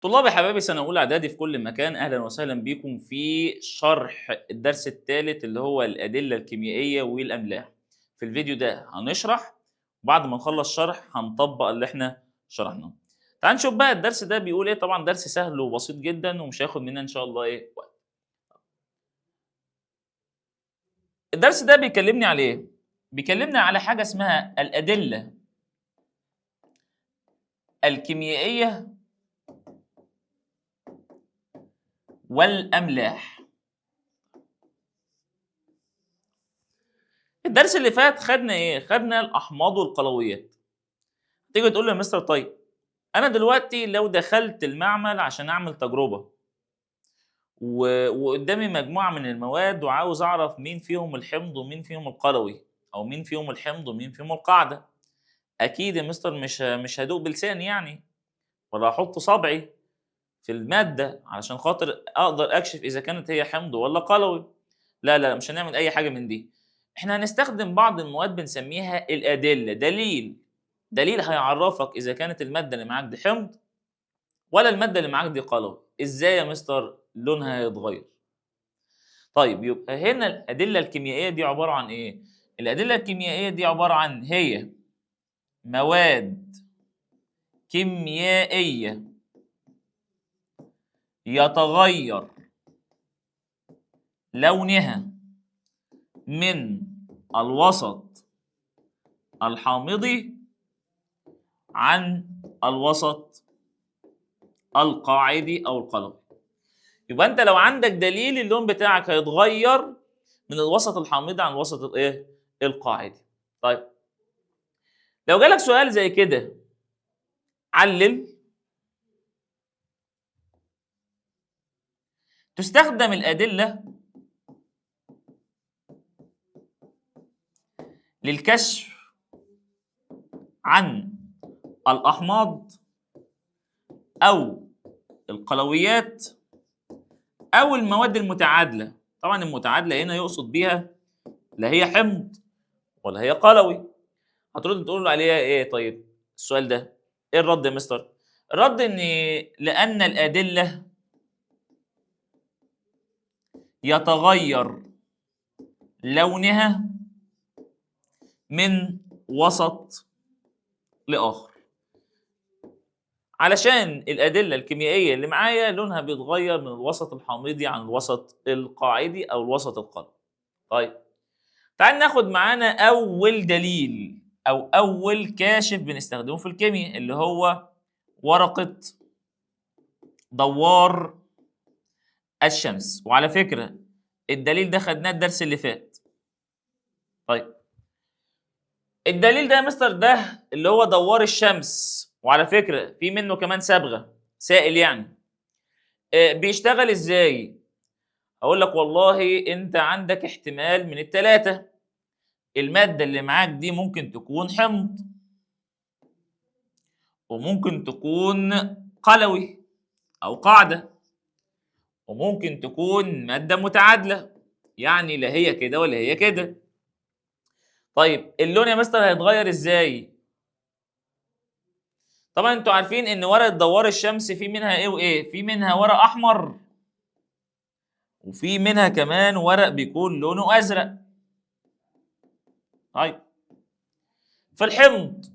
طلاب يا حبايبي سنة أولى إعدادي في كل مكان، أهلا وسهلا بيكم في شرح الدرس الثالث اللي هو الأدلة الكيميائية والأملاح. في الفيديو ده هنشرح، وبعد ما نخلص شرح هنطبق اللي احنا شرحناه. تعال نشوف بقى الدرس ده بيقول إيه. طبعا درس سهل وبسيط جدا ومش هياخد مننا إن شاء الله وقت. الدرس ده بيكلمني على إيه؟ بيكلمنا على حاجة اسمها الأدلة الكيميائية والأملاح. الدرس اللي فات خدنا ايه؟ خدنا الاحماض والقلويات. تيجي تقول لي يا مستر طيب انا دلوقتي لو دخلت المعمل عشان اعمل تجربه وقدامي مجموعه من المواد وعاوز اعرف مين فيهم الحمض ومين فيهم القلوي، او مين فيهم الحمض ومين فيهم القاعده، اكيد يا مستر مش هدوق بلساني يعني، ولا احط صبعي في الماده علشان خاطر اقدر اكشف اذا كانت هي حمض ولا قلوي. لا لا مش هنعمل اي حاجه من دي. احنا هنستخدم بعض المواد بنسميها الادله، دليل هيعرفك اذا كانت الماده اللي معاك دي حمض ولا الماده اللي معاك دي قلوي. ازاي يا مستر؟ لونها هيتغير. طيب يبقى هنا الادله الكيميائيه دي عباره عن ايه؟ الادله الكيميائيه دي عباره عن هي مواد كيميائيه يتغير لونها من الوسط الحامضي عن الوسط القاعدي او القلوي. يبقى انت لو عندك دليل اللون بتاعك هيتغير من الوسط الحامضي عن الوسط الايه؟ القاعدي. طيب لو جالك سؤال زي كده، علل. تستخدم الادله للكشف عن الاحماض او القلويات او المواد المتعادله. طبعا المتعادله هنا يقصد بيها لا هي حمض ولا هي قلوي. هترد تقول له عليها ايه؟ طيب السؤال ده ايه الرد يا مستر؟ الرد ان لان الادله يتغير لونها من وسط لاخر. علشان الادله الكيميائيه اللي معايا لونها بيتغير من الوسط الحامضي عن الوسط القاعدي او الوسط القلوي. طيب تعال ناخد معانا اول دليل او اول كاشف بنستخدمه في الكيمياء اللي هو ورقه دوار الشمس. وعلى فكره الدليل ده خدناه الدرس اللي فات. طيب الدليل ده يا مستر ده اللي هو دوار الشمس، وعلى فكره في منه كمان صبغه سائل يعني. بيشتغل ازاي؟ اقول لك والله انت عندك احتمال من الثلاثه. الماده اللي معاك دي ممكن تكون حمض، وممكن تكون قلوي او قاعده، وممكن تكون ماده متعادله، يعني لا هي كده ولا هي كده. طيب اللون يا مستر هيتغير ازاي؟ طبعا انتوا عارفين ان ورقه دوار الشمس في منها ايه وايه؟ في منها ورق احمر، وفي منها كمان ورق بيكون لونه ازرق. طيب في الحمض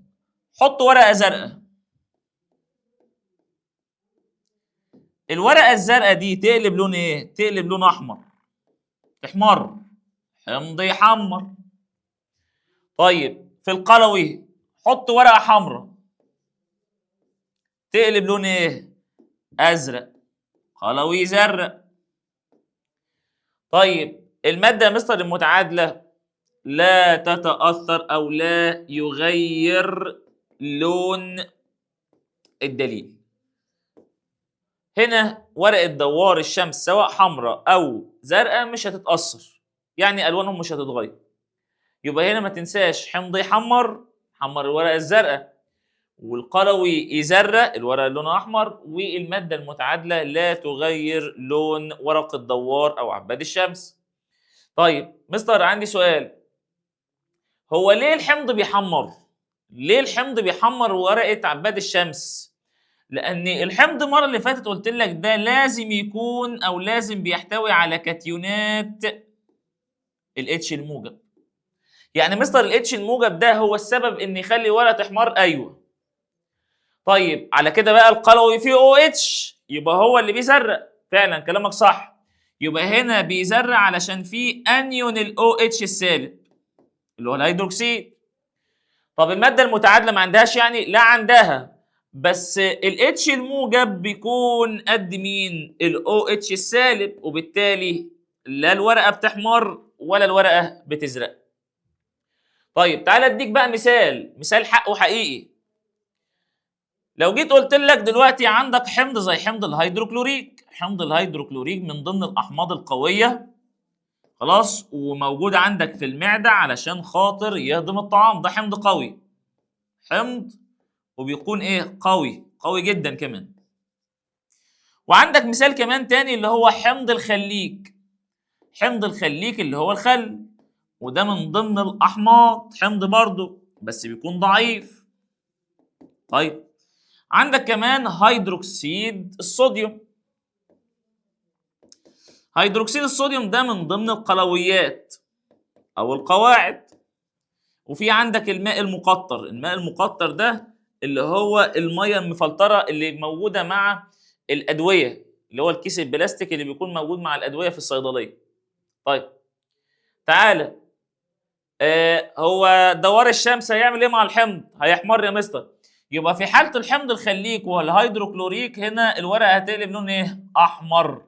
حط ورقه زرقاء. الورقه الزرقاء دي تقلب لون ايه؟ تقلب لون احمر، تحمر، حمض يحمر. طيب في القلوي حط ورقه حمراء، تقلب لون ايه؟ ازرق، قلوي زرق. طيب الماده يا مستر المتعادله لا تتاثر او لا يغير لون الدليل. هنا ورقه دوار الشمس سواء حمراء او زرقاء مش هتتاثر، يعني الوانهم مش هتتغير. يبقى هنا ما تنساش حمض يحمر، حمر الورقه الزرقاء، والقلوي يزرق الورقه اللي لونها احمر، والماده المتعادله لا تغير لون ورقه دوار او عباد الشمس. طيب مستر عندي سؤال، هو ليه الحمض بيحمر؟ ليه الحمض بيحمر ورقه عباد الشمس؟ لان الحمض المره اللي فاتت قلت لك ده لازم يكون او لازم بيحتوي على كاتيونات الاتش الموجب. يعني مستر الاتش الموجب ده هو السبب ان يخلي ورقه تحمر؟ ايوه. طيب على كده بقى القلوي فيه او اتش يبقى هو اللي بيزرق، فعلا كلامك صح. يبقى هنا بيزرع علشان فيه انيون الاو اتش السالب اللي هو الهيدروكسيد. طب الماده المتعادله ما عندهاش يعني؟ لا عندها، بس الاتش الموجب بيكون قد مين؟ الاو اتش السالب، وبالتالي لا الورقه بتحمر ولا الورقه بتزرق. طيب تعالى اديك بقى مثال حق وحقيقي. لو جيت قلت لك دلوقتي عندك حمض زي حمض الهيدروكلوريك، حمض الهيدروكلوريك من ضمن الاحماض القويه، خلاص، وموجود عندك في المعده علشان خاطر يهضم الطعام، ده حمض قوي، حمض وبيكون ايه؟ قوي جدا كمان. وعندك مثال كمان تاني اللي هو حمض الخليك، حمض الخليك اللي هو الخل، وده من ضمن الاحماض، حمض برضه بس بيكون ضعيف. طيب عندك كمان هيدروكسيد الصوديوم، هيدروكسيد الصوديوم ده من ضمن القلويات او القواعد. وفي عندك الماء المقطر، الماء المقطر ده اللي هو الميه المفلتره اللي موجوده مع الادويه، اللي هو الكيس البلاستيك اللي بيكون موجود مع الادويه في الصيدليه. طيب تعالى، هو دوار الشمس هيعمل ايه مع الحمض؟ هيحمر يا مستر. يبقى في حاله الحمض الخليك والهيدروكلوريك هنا الورقه هتقلب لون ايه؟ احمر.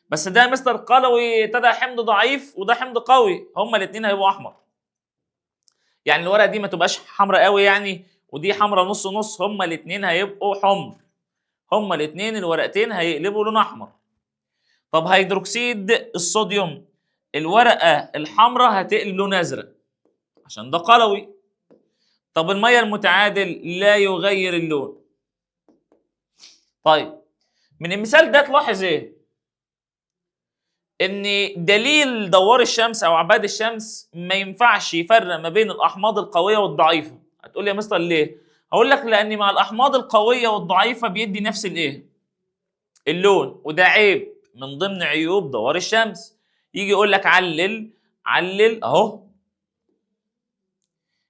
بس ده مستر قلوي، ده حمض ضعيف وده حمض قوي، هما الاثنين هيبقوا احمر. يعني الورقه دي ما تبقاش حمراء قوي يعني، ودي حمراء نص نص، هما الاثنين هيبقوا حمر، هما الاثنين الورقتين هيقلبوا لون احمر. طب هيدروكسيد الصوديوم الورقه الحمراء هتقلب لون ازرق عشان ده قلوي. طب الميه المتعادل لا يغير اللون. طيب من المثال ده تلاحظ ايه؟ ان دليل دوار الشمس او عباد الشمس ما ينفعش يفرق ما بين الاحماض القويه والضعيفه. هتقول لي يا مستر ليه؟ هقول لك لان مع الاحماض القويه والضعيفه بيدي نفس الايه؟ اللون، وده عيب من ضمن عيوب دوار الشمس. يجي يقول لك علل اهو،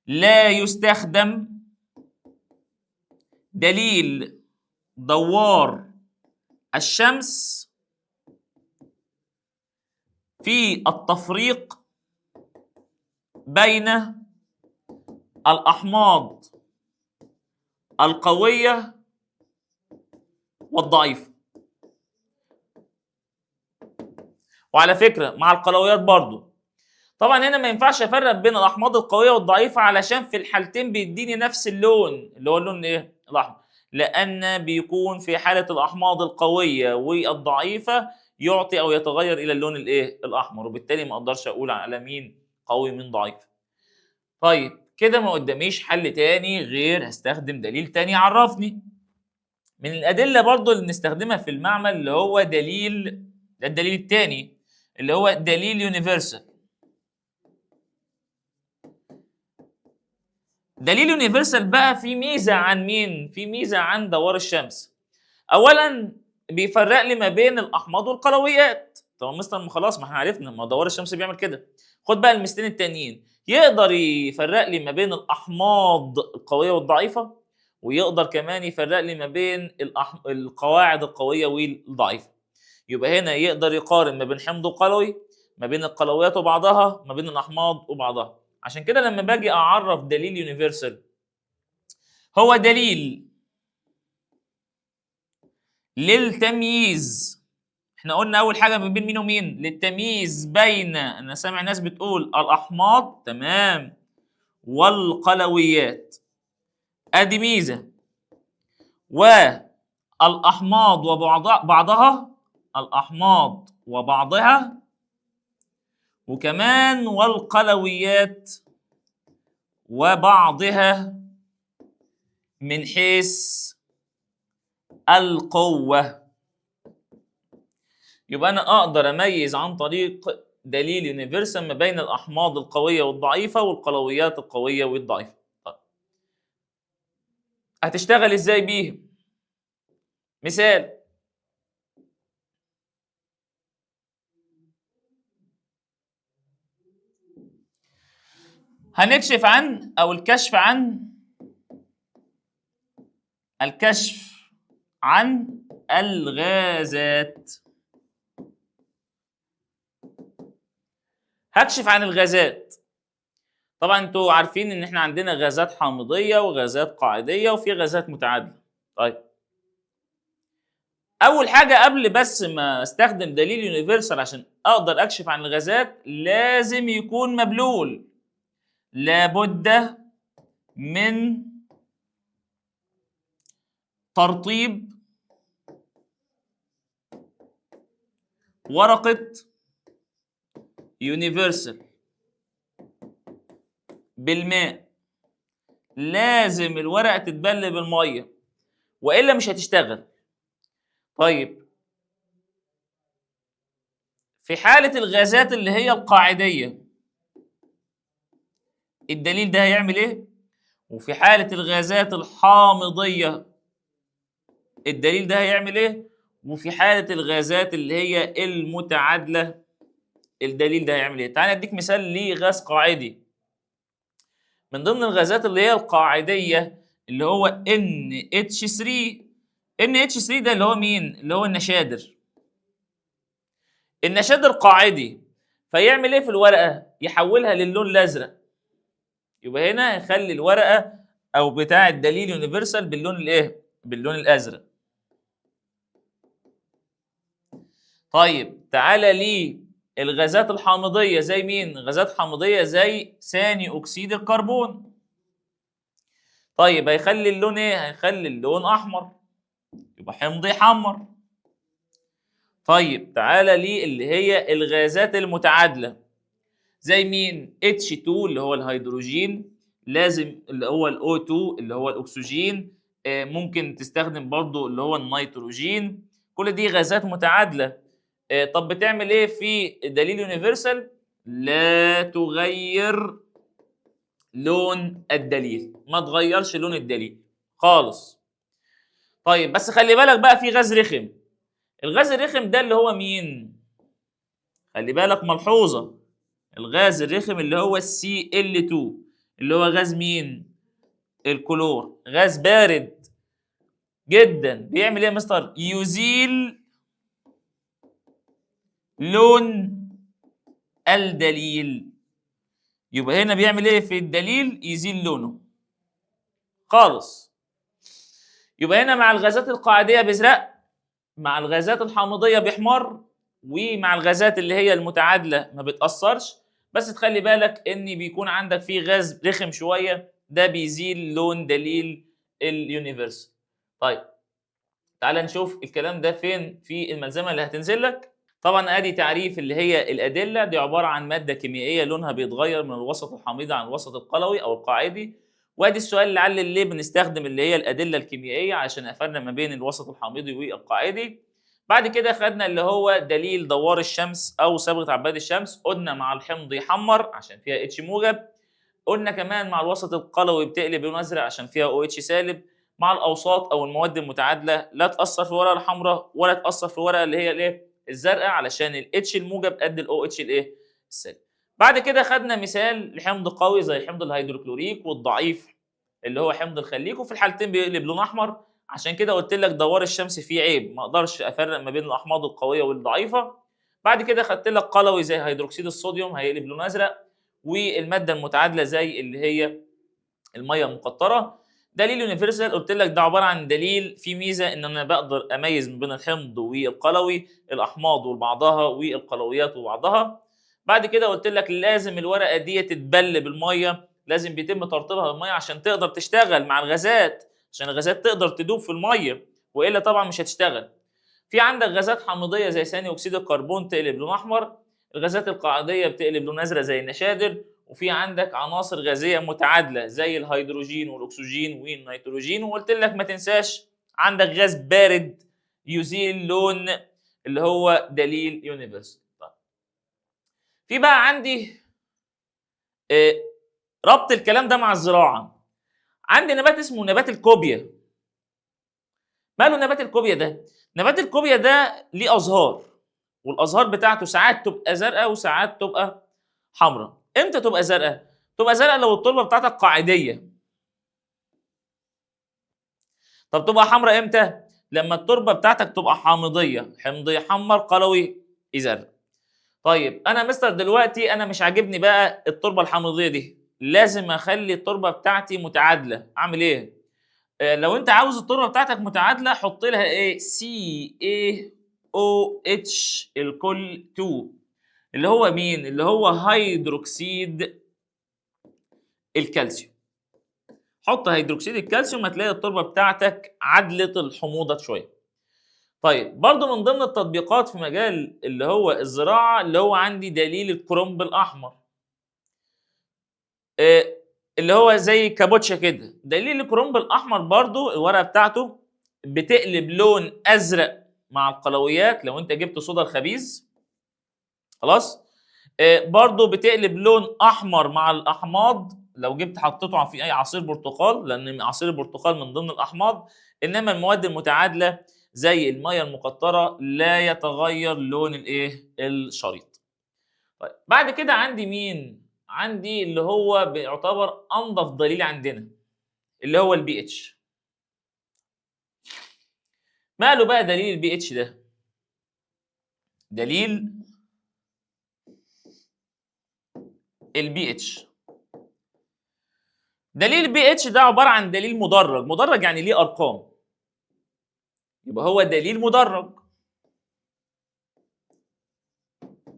لا يستخدم دليل دوار الشمس في التفريق بين الأحماض القوية والضعيفة. وعلى فكرة مع القلويات برضو، طبعا هنا ما ينفعش افرق بين الأحماض القوية والضعيفة علشان في الحالتين بيديني نفس اللون اللي هو اللون ايه؟ الأحمر. لأن بيكون في حالة الأحماض القوية والضعيفة يعطي أو يتغير إلى اللون الايه؟ الأحمر، وبالتالي ما أقدرش أقول على مين قوي مين ضعيف. طيب كده ما قداميش حل تاني غير هستخدم دليل تاني يعرفني. من الأدلة برضو اللي بنستخدمها في المعمل اللي هو دليل، ده الدليل التاني اللي هو دليل يونيفرسال. دليل يونيفرسال بقى في ميزة عن مين؟ في ميزة عن دوار الشمس. أولا بيفرق لي ما بين الأحماض والقلويات. طب مستر خلاص ما احنا عرفنا ما دوار الشمس بيعمل كده. خد بقى المثلين التانيين، يقدر يفرق لي ما بين الأحماض القوية والضعيفة، ويقدر كمان يفرق لي ما بين القواعد القوية والضعيفة. يبقى هنا يقدر يقارن ما بين حمض وقلوي، ما بين القلويات وبعضها، ما بين الأحماض وبعضها. عشان كده لما باجي أعرف دليل يونيفرسال، هو دليل للتمييز. احنا قلنا اول حاجه ما بين مين ومين؟ للتمييز بين، انا سامع ناس بتقول الاحماض، تمام، والقلويات، ادي ميزه. والاحماض وبعضها، الاحماض وبعضها، وكمان والقلويات وبعضها من حيث القوه. يبقى انا اقدر اميز عن طريق دليل يونيفرسال ما بين الاحماض القويه والضعيفه والقلويات القويه والضعيفه. طيب هتشتغل ازاي بيهم؟ مثال: هنكشف عن او الكشف عن الغازات. هكشف عن الغازات. طبعا انتوا عارفين ان احنا عندنا غازات حامضيه وغازات قاعديه وفي غازات متعادله. طيب، اول حاجه قبل بس ما استخدم دليل يونيفرسال عشان اقدر اكشف عن الغازات لازم يكون مبلول. لابد من ترطيب ورقه يونيفرسال بالماء. لازم الورقه تتبل بالميه والا مش هتشتغل. طيب، في حاله الغازات اللي هي القاعديه الدليل ده هيعمل ايه؟ وفي حاله الغازات الحامضيه الدليل ده هيعمل ايه؟ وفي حاله الغازات اللي هي المتعادله الدليل ده هيعمل ايه؟ تعالى اديك مثال لغاز قاعدي. من ضمن الغازات اللي هي القاعديه اللي هو NH3. NH3 ده اللي هو مين؟ اللي هو النشادر. النشادر قاعدي، فيعمل ايه في الورقه؟ يحولها للون الازرق. يبقى هنا يخلي الورقه او بتاع الدليل يونيفرسال باللون الايه؟ باللون الازرق. طيب تعالى لي الغازات الحامضيه زي مين؟ غازات حامضيه زي ثاني اكسيد الكربون. طيب هيخلي اللون ايه؟ هيخلي اللون احمر، يبقى حمضي يحمر. طيب تعالى لي اللي هي الغازات المتعادله زي مين؟ H2 اللي هو الهيدروجين، لازم اللي هو ال O2 اللي هو الاكسجين، ممكن تستخدم برضو اللي هو النيتروجين. كل دي غازات متعادله. طب بتعمل ايه في دليل يونيفرسال؟ لا تغير لون الدليل، ما تغيرش لون الدليل خالص. طيب بس خلي بالك بقى في غاز رخم. الغاز الرخم ده اللي هو مين؟ خلي بالك ملحوظه، الغاز الرخم اللي هو Cl2 اللي هو غاز مين؟ الكلور. غاز بارد جدا، بيعمل ايه يا مستر؟ يزيل لون الدليل. يبقى هنا بيعمل ايه في الدليل؟ يزيل لونه خالص. يبقى هنا مع الغازات القاعديه بيزرق، مع الغازات الحامضيه بيحمر، ومع الغازات اللي هي المتعادله ما بتاثرش. بس تخلي بالك ان بيكون عندك فيه غاز رخم شويه، ده بيزيل لون دليل اليونيفرس. طيب تعال نشوف الكلام ده فين في الملزمه اللي هتنزل لك. طبعا ادي تعريف اللي هي الادله. دي عباره عن ماده كيميائيه لونها بيتغير من الوسط الحميضي عن الوسط القلوي او القاعدي. وادي السؤال لعل ليه بنستخدم اللي هي الادله الكيميائيه عشان افرق ما بين الوسط الحميضي والقاعدي. بعد كده خدنا اللي هو دليل دوار الشمس او صبغه عباد الشمس. قلنا مع الحمض يحمر عشان فيها اتش موجب. قلنا كمان مع الوسط القلوي بتقلب لون ازرق عشان فيها او اتش سالب. مع الاوساط او المواد المتعادله لا تاثر في الورقه الحمراء ولا تاثر في الورقه اللي هي الايه؟ الزرقاء، علشان الاتش الموجب قد الاو اتش الايه؟ السالب. بعد كده خدنا مثال لحمض قوي زي حمض الهيدروكلوريك، والضعيف اللي هو حمض الخليك، وفي الحالتين بيقلب لون احمر. عشان كده قلت لك دوار الشمس فيه عيب، ما اقدرش افرق ما بين الاحماض القويه والضعيفه. بعد كده خدت لك قلوي زي هيدروكسيد الصوديوم هيقلب لون ازرق، والماده المتعادله زي اللي هي الميه المقطره. دليل يونيفرسال قلت لك ده عباره عن دليل فيه ميزه ان انا بقدر اميز ما بين الحمض والقلوي، الاحماض وبعضها والقلويات وبعضها. بعد كده قلت لك لازم الورقه دي تتبل بالميه، لازم بيتم ترطيبها بالميه عشان تقدر تشتغل مع الغازات، عشان الغازات تقدر تدوب في الميه والا طبعا مش هتشتغل. في عندك غازات حامضيه زي ثاني اكسيد الكربون تقلب لون احمر، الغازات القاعديه بتقلب لون ازرق زي النشادر، وفي عندك عناصر غازيه متعادله زي الهيدروجين والاكسجين والنيتروجين. وقلت لك ما تنساش عندك غاز بارد يزيل لون اللي هو دليل يونيفرسال. طيب في بقى عندي ربط الكلام ده مع الزراعه. عندي نبات اسمه نبات الكوبيا. ماله نبات الكوبيا ده؟ نبات الكوبيا ده ليه ازهار، والازهار بتاعته ساعات تبقى زرقاء وساعات تبقى حمراء. امتى تبقى زرقاء؟ تبقى زرقاء لو التربه بتاعتك قاعديه. طب تبقى حمراء امتى؟ لما التربه بتاعتك تبقى حامضيه، حمض يحمر قلوي يزرق. طيب انا مستر دلوقتي انا مش عاجبني بقى التربه الحامضيه دي، لازم اخلي التربه بتاعتي متعادله. اعمل ايه؟ لو انت عاوز التربه بتاعتك متعادله حط لها ايه؟ CaOH الكل 2، اللي هو مين؟ اللي هو هيدروكسيد الكالسيوم. حط هيدروكسيد الكالسيوم هتلاقي التربه بتاعتك عدلت الحموضه شويه. طيب برضو من ضمن التطبيقات في مجال اللي هو الزراعه اللي هو عندي دليل الكرنب الاحمر، اللي هو زي كابوتشا كده. دليل الكرنب الاحمر برضو الورقه بتاعته بتقلب لون ازرق مع القلويات لو انت جبت صودا الخبيز، خلاص. برضو بتقلب لون احمر مع الاحماض لو جبت حطيته في اي عصير برتقال، لان عصير البرتقال من ضمن الاحماض. انما المواد المتعادله زي الميه المقطره لا يتغير لون الايه؟ الشريط. طيب بعد كده عندي مين؟ عندي اللي هو بيعتبر انظف دليل عندنا اللي هو البي اتش. ماله بقى دليل البي اتش ده؟ دليل البي اتش، دليل البي اتش ده عباره عن دليل مدرج. مدرج يعني ليه ارقام، يبقى هو دليل مدرج.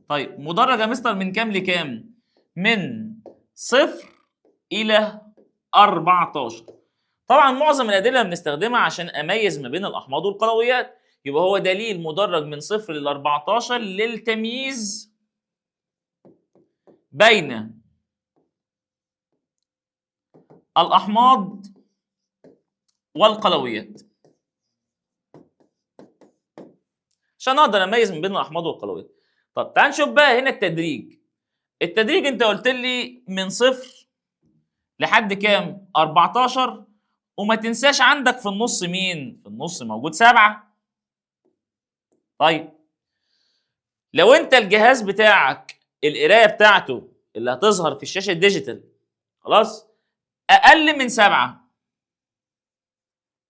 طيب مدرج يا مستر من كام لكام؟ من 0 الى 14. طبعا معظم الادله اللي بنستخدمها عشان اميز ما بين الاحماض والقلويات، يبقى هو دليل مدرج من 0 ل 14 للتمييز بين الاحماض والقلويات، عشان اقدر اميز ما بين الاحماض والقلويات. طب تعال نشوف بقى هنا التدريج. التدريج انت قلت لي من 0 لحد كام؟ 14. وما تنساش عندك في النص مين؟ في النص موجود 7. طيب لو انت الجهاز بتاعك القرايه بتاعته اللي هتظهر في الشاشه الديجيتال خلاص اقل من 7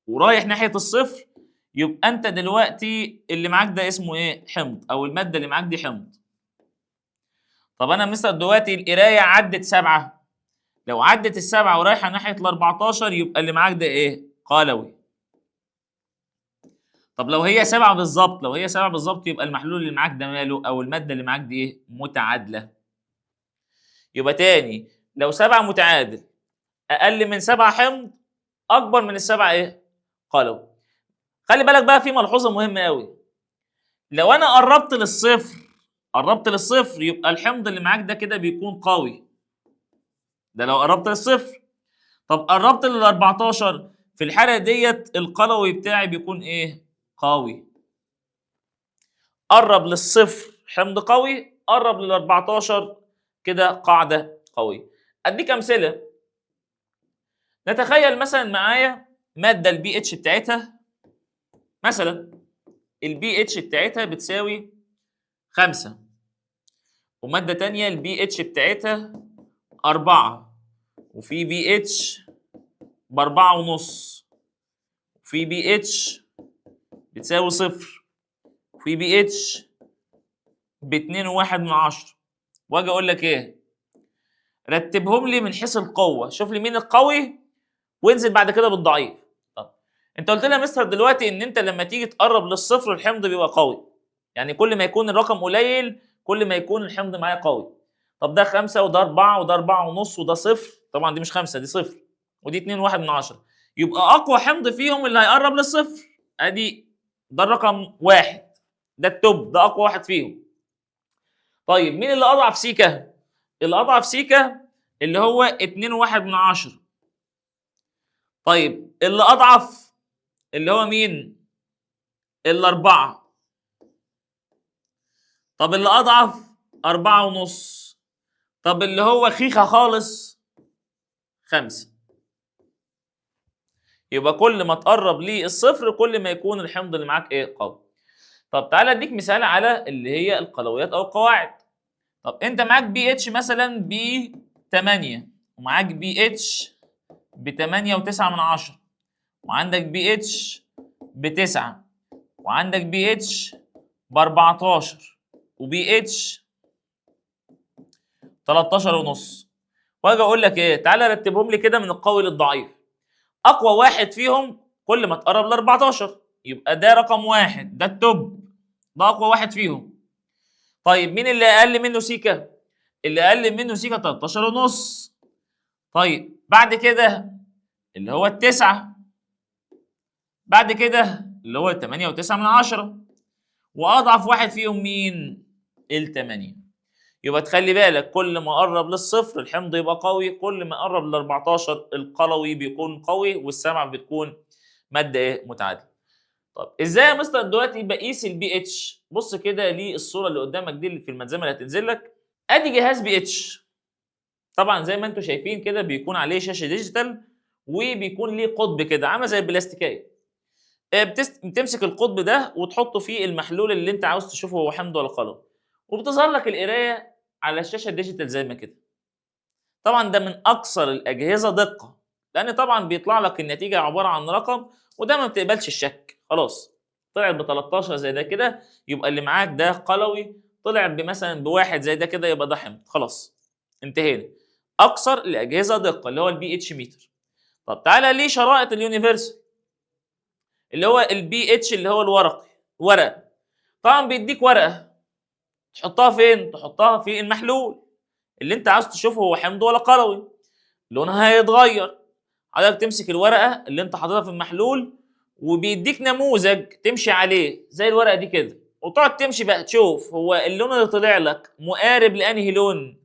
ورايح ناحيه الصفر، يبقى انت دلوقتي اللي معاك ده اسمه ايه؟ حمض، او الماده اللي معاك دي حمض. طب انا مثلا دلوقتي القرايه عدت 7، لو عدت ال7 ورايحه ناحيه ال 14 يبقى اللي معاك ده ايه؟ قلوي. طب لو هي 7 بالظبط، لو هي 7 بالظبط يبقى المحلول اللي معاك ده ماله؟ او الماده اللي معاك دي ايه؟ متعادله. يبقى تاني، لو 7 متعادل اقل من 7 حمض اكبر من السبعه ايه؟ قلوي. خلي بالك بقى في ملحوظه مهمه قوي، لو انا قربت للصفر، قربت للصفر يبقى الحمض اللي معاك ده كده بيكون قوي، ده لو قربت للصفر. طب قربت لل 14 في الحاله ديت القلوي بتاعي بيكون ايه؟ قوي. قرب للصفر حمض قوي، قرب لل 14 كده قاعده قويه. اديك امثله. نتخيل مثلا معايا ماده البي اتش بتاعتها مثلا البي اتش بتاعتها بتساوي 5، وماده تانية البي اتش بتاعتها 4، وفي بي اتش بأربعة ونص، وفي بي اتش بتساوي 0، وفي بي اتش ب2.1، واجي اقول لك ايه؟ رتبهم لي من حيث القوه، شوف لي مين القوي وانزل بعد كده بالضعيف. طب انت قلت لي يا مستر دلوقتي ان انت لما تيجي تقرب للصفر الحمض بيبقى قوي، يعني كل ما يكون الرقم قليل كل ما يكون الحمض معايا قوي. طب ده 5 وده 4 وده 4 ونص وده 0، طبعا دي مش 5 دي 0 ودي 2.1، يبقى اقوى حمض فيهم اللي هيقرب للصفر. ادي ده الرقم 1، ده التوب، ده اقوى واحد فيهم. طيب مين اللي اضعف سيكه؟ اللي اضعف سيكه اللي هو 2.1. طيب اللي اضعف اللي هو مين؟ الأربعة. طب اللي أضعف 4.5. طب اللي هو خيخة خالص 5. يبقى كل ما تقرب للصفر كل ما يكون الحمض اللي معاك ايه؟ قوي. طب تعالى اديك مثال على اللي هي القلويات او القواعد. طب انت معاك بي اتش مثلا ب 8 ومعاك بي اتش ب 8.9 وعندك بي اتش ب 9 وعندك بي اتش ب 14 وبي اتش 13 ونص. واجي اقول لك ايه؟ تعالى رتبهم لي كده من القوي للضعيف. اقوى واحد فيهم كل ما تقرب ل 14 يبقى ده رقم واحد، ده التوب، ده اقوى واحد فيهم. طيب مين اللي اقل منه سيكا؟ اللي اقل منه سيكا 13 ونص. طيب بعد كده اللي هو التسعة، بعد كده اللي هو 8.9 واضعف واحد فيهم مين؟ ال8. يبقى تخلي بالك كل ما قرب للصفر الحمض يبقى قوي، كل ما قرب ل 14 القلوي بيكون قوي، والسبعه بتكون ماده ايه؟ متعادله. طب ازاي يا مستر دلوقتي بقيس البي اتش؟ بص كده للصوره اللي قدامك دي اللي في الملزمه اللي هتنزل لك. ادي جهاز بي اتش، طبعا زي ما انتم شايفين كده بيكون عليه شاشه ديجيتال وبيكون ليه قطب كده عامله زي البلاستيكيه. بتمسك القطب ده وتحطه فيه المحلول اللي انت عاوز تشوفه هو حمض ولا قلوي، وبتظهر لك القرايه على الشاشه الديجيتال زي ما كده. طبعا ده من اكثر الاجهزه دقه، لان طبعا بيطلع لك النتيجه عباره عن رقم وده ما بتقبلش الشك. خلاص طلعت ب 13 زي ده كده يبقى اللي معاك ده قلوي، طلع مثلا بواحد زي ده كده يبقى ده حمض. خلاص انتهينا. اكثر الاجهزه دقه اللي هو البي اتش ميتر. طب تعالى ليه شرائط اليونيفرسال اللي هو البي اتش اللي هو الورقي، ورقه. طبعا بيديك ورقه تحطها فين؟ تحطها في المحلول اللي انت عاوز تشوفه هو حمض ولا قلوي. لونها هيتغير، حضرتك تمسك الورقه اللي انت حاططها في المحلول وبيديك نموذج تمشي عليه زي الورقه دي كده، وتقعد تمشي بقى تشوف هو اللون اللي طلع لك مقارب لانهي لون.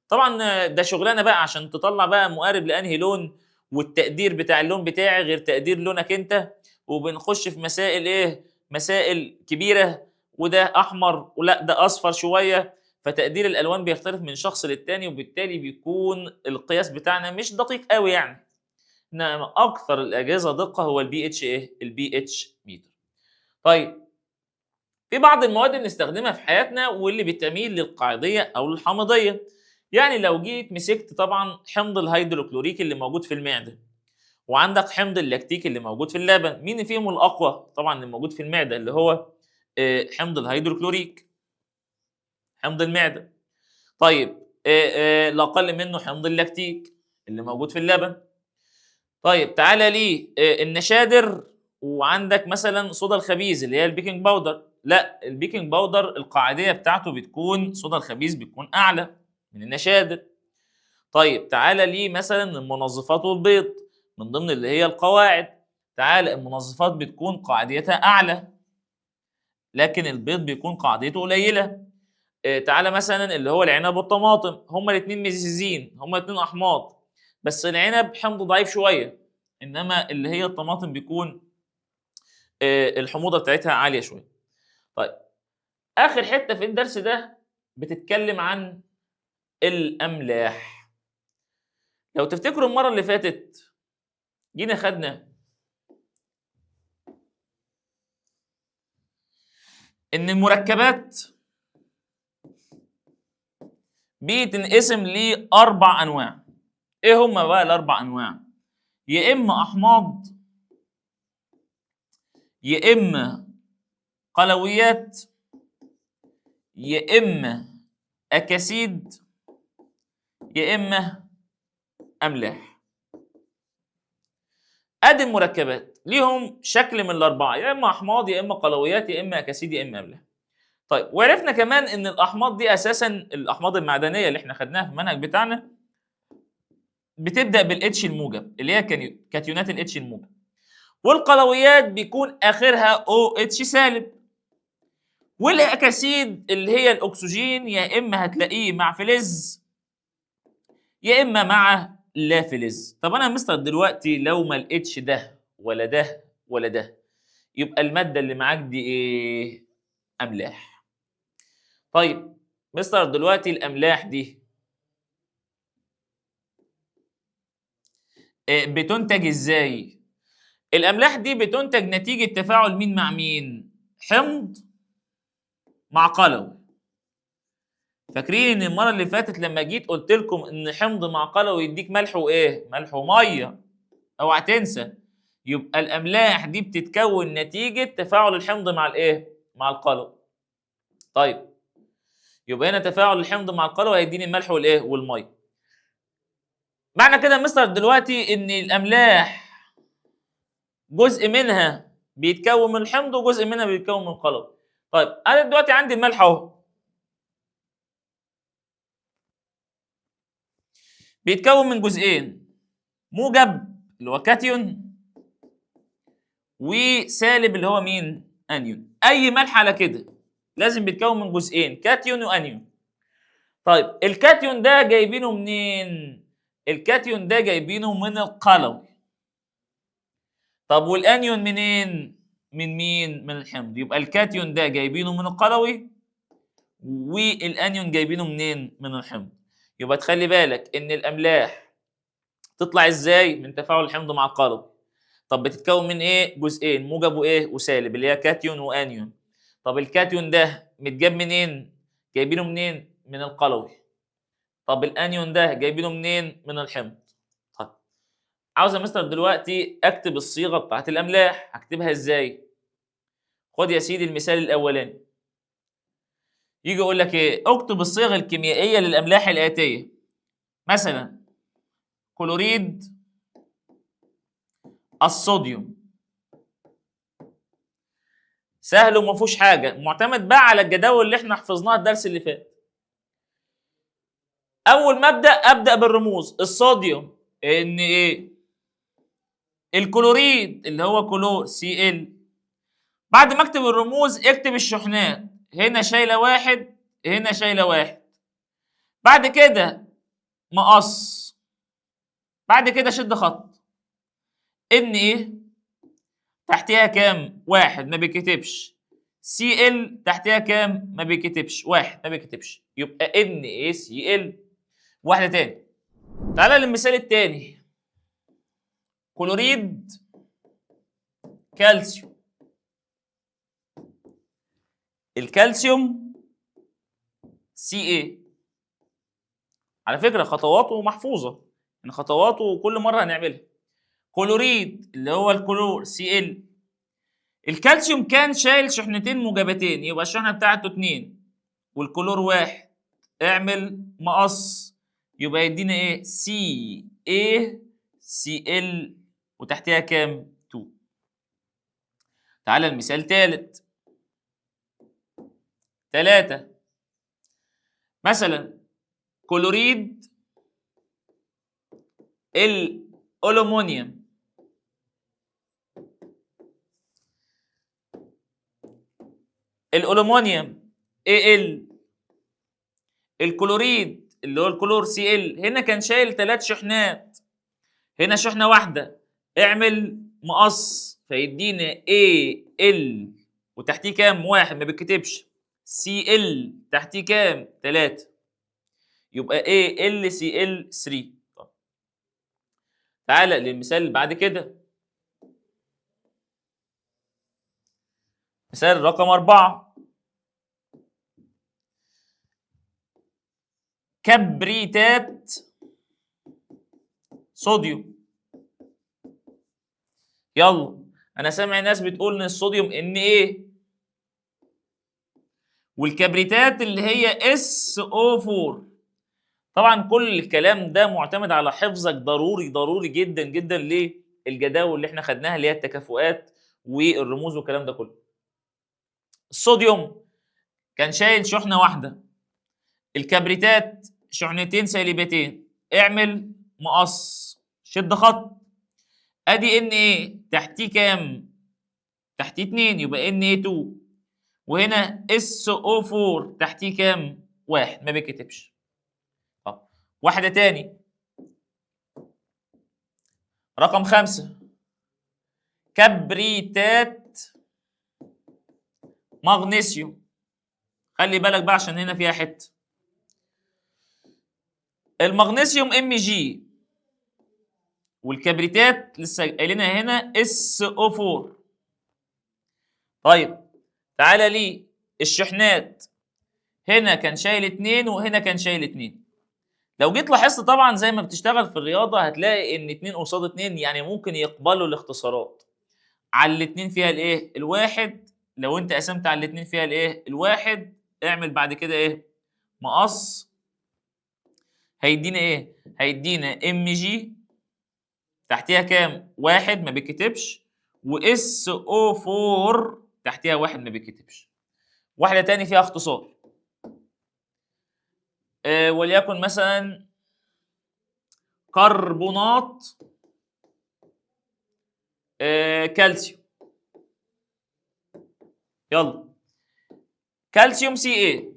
طبعا ده شغلانه بقى عشان تطلع بقى مقارب لانهي لون، والتقدير بتاع اللون بتاعي غير تقدير لونك انت، وبنخش في مسائل ايه؟ مسائل كبيره، وده احمر ولا ده اصفر شويه، فتقدير الالوان بيختلف من شخص للتاني، وبالتالي بيكون القياس بتاعنا مش دقيق قوي يعني. انما اكثر الاجهزه دقه هو البي اتش ايه؟ البي اتش ميتر. طيب في بعض المواد اللي بنستخدمها في حياتنا واللي بتميل للقاعديه او للحامضيه. يعني لو جيت مسكت طبعا حمض الهيدروكلوريك اللي موجود في المعده، وعندك حمض اللاكتيك اللي موجود في اللبن، مين فيهم الاقوى؟ طبعا اللي موجود في المعده اللي هو حمض الهيدروكلوريك، حمض المعده. طيب لا اقل منه حمض اللاكتيك اللي موجود في اللبن. طيب تعالى لي النشادر، وعندك مثلا صودا الخبيز اللي هي البيكنج باودر. لا البيكنج باودر القاعديه بتاعته بتكون صودا الخبيز بتكون اعلى من النشادر. طيب تعالى لي مثلا المنظفات والبيض من ضمن اللي هي القواعد. تعالى المنظفات بتكون قاعديتها اعلى لكن البيض بيكون قاعديته قليله. تعالى مثلا اللي هو العنب والطماطم، هما الاثنين مزيزين، هما الاثنين احماض، بس العنب حمضه ضعيف شويه، انما اللي هي الطماطم بيكون الحموضه بتاعتها عاليه شويه. طيب اخر حته في الدرس ده بتتكلم عن الاملاح. لو تفتكروا المره اللي فاتت جينا خدنا ان المركبات بتنقسم لاربع انواع. ايه هما بقى الاربع انواع؟ يا اما احماض، يا اما قلويات، يا اما اكاسيد، يا اما املاح. ادي المركبات ليهم شكل من الاربعه، يا اما احماض يا اما قلويات يا اما اكاسيد يا اما املاح. طيب وعرفنا كمان ان الاحماض دي اساسا الاحماض المعدنيه اللي احنا خدناها في المنهج بتاعنا بتبدا بالاتش الموجب اللي هي كاتيونات الاتش الموجب، والقلويات بيكون اخرها او اتش سالب، والاكاسيد اللي هي الاكسجين يا اما هتلاقيه مع فلز يا اما مع لا فلز. طب انا يا مستر دلوقتي لو ما لقيتش ده ولا ده ولا ده يبقى الماده اللي معاك دي ايه؟ املاح. طيب مستر دلوقتي الاملاح دي بتنتج ازاي؟ الاملاح دي بتنتج نتيجه تفاعل مين مع مين؟ حمض مع قلوي. فاكرين ان المره اللي فاتت لما جيت قلت لكم ان حمض مع قلوي يديك ملح وايه؟ ملح وميه. اوعى تنسى. يبقى الاملاح دي بتتكون نتيجه تفاعل الحمض مع الايه؟ مع القلوي. طيب يبقى هنا تفاعل الحمض مع القلوي هيديني الملح والايه؟ والميه. معنى كده يا مستر دلوقتي ان الاملاح جزء منها بيتكون من الحمض وجزء منها بيتكون من القلوي. طيب انا دلوقتي عندي الملح اهو، بيتكون من جزئين، موجب اللي هو كاتيون وسالب اللي هو مين؟ انيون. اي ملح على كده لازم بيتكون من جزئين، كاتيون وانيون. طيب الكاتيون ده جايبينه منين؟ الكاتيون ده جايبينه من القلوي. طب والانيون منين؟ من مين؟ من الحمض. يبقى الكاتيون ده جايبينه من القلوي والانيون جايبينه منين؟ من الحمض. يبقى تخلي بالك ان الاملاح تطلع ازاي؟ من تفاعل الحمض مع القلوي. طب بتتكون من ايه؟ جزئين، موجب وايه؟ وسالب، اللي هي كاتيون وانيون. طب الكاتيون ده متجاب منين؟ جايبينه منين؟ من القلوي. طب الانيون ده جايبينه منين؟ من الحمض. طيب عاوز يا مستر دلوقتي اكتب الصيغه بتاعت الاملاح، هكتبها ازاي؟ خد يا سيدي المثال الاولاني. يجي يقول لك ايه؟ اكتب الصيغه الكيميائيه للاملاح الاتيه. مثلا كلوريد الصوديوم. سهل وما فيهوش حاجه، معتمد بقى على الجداول اللي احنا حفظناها الدرس اللي فات. اول ما ابدا بالرموز. الصوديوم ان ايه؟ الكلوريد اللي هو كلور سي ال. بعد ما اكتب الرموز اكتب الشحنات، هنا شايله واحد هنا شايله واحد. بعد كده مقص، بعد كده شد خط. ان ايه تحتها كام؟ واحد ما بيكتبش. سي ال تحتها كام؟ ما بيكتبش. واحد ما بيكتبش. يبقى ان ايه سي ال. واحده تاني. تعالى للمثال التاني. كلوريد كالسيوم. الكالسيوم سي ايه. على فكره خطواته محفوظه، ان خطواته كل مره هنعملها. كلوريد اللي هو الكلور سي ال. الكالسيوم كان شايل شحنتين موجبتين، يبقى الشحنه بتاعته 2 والكلور 1. اعمل مقص، يبقى يدينا ايه؟ سي ايه سي ال وتحتها كام؟ 2. تعالى المثال ثالث. 3 مثلا كلوريد الألومنيوم. الألومنيوم Al. الكلوريد اللي هو الكلور سي ال هنا كان شايل 3 شحنات، هنا شحنه واحده. اعمل مقص فيدينا Al وتحتيه كام؟ 1 ما بيتكتبش. Cl تحتيه كام؟ 3. يبقى AlCl 3. تعالى للمثال اللي بعد كده. مثال رقم 4. كبريتات صوديوم. يلا انا سامع ناس بتقول ان الصوديوم ان ايه، والكبريتات اللي هي SO4. طبعا كل الكلام ده معتمد على حفظك ضروري ضروري جدا جدا للجداول اللي احنا خدناها اللي هي التكافؤات والرموز والكلام ده كله. الصوديوم كان شايل شحنه واحده، الكبريتات شحنتين سالبتين. اعمل مقص، شد خط. ادي ان ايه تحتيه كام؟ تحتيه 2 يبقى ان ايه 2. وهنا SO4 تحتيه كام؟ 1 ما بيتكتبش. طب واحده تاني. رقم 5. كبريتات مغنيسيوم. خلي بالك بقى عشان هنا فيها حته. المغنيسيوم Mg والكبريتات لسه قايلينها هنا SO4. طيب تعالى لي الشحنات، هنا كان شايل 2 وهنا كان شايل 2. لو جيت لاحظت طبعا زي ما بتشتغل في الرياضه هتلاقي ان 2 قصاد 2 يعني ممكن يقبلوا الاختصارات. على الاتنين فيها الايه؟ الواحد. لو انت قسمت على الاتنين فيها الايه؟ الواحد. اعمل بعد كده ايه؟ مقص. هيدينا ايه؟ هيدينا ام جي تحتيها كام؟ واحد ما بيتكتبش، واس او 4 تحتيها واحد ما بيتكتبش. واحده تاني فيها اختصار، وليكن مثلا كربونات كالسيوم. يلا، كالسيوم سي ايه،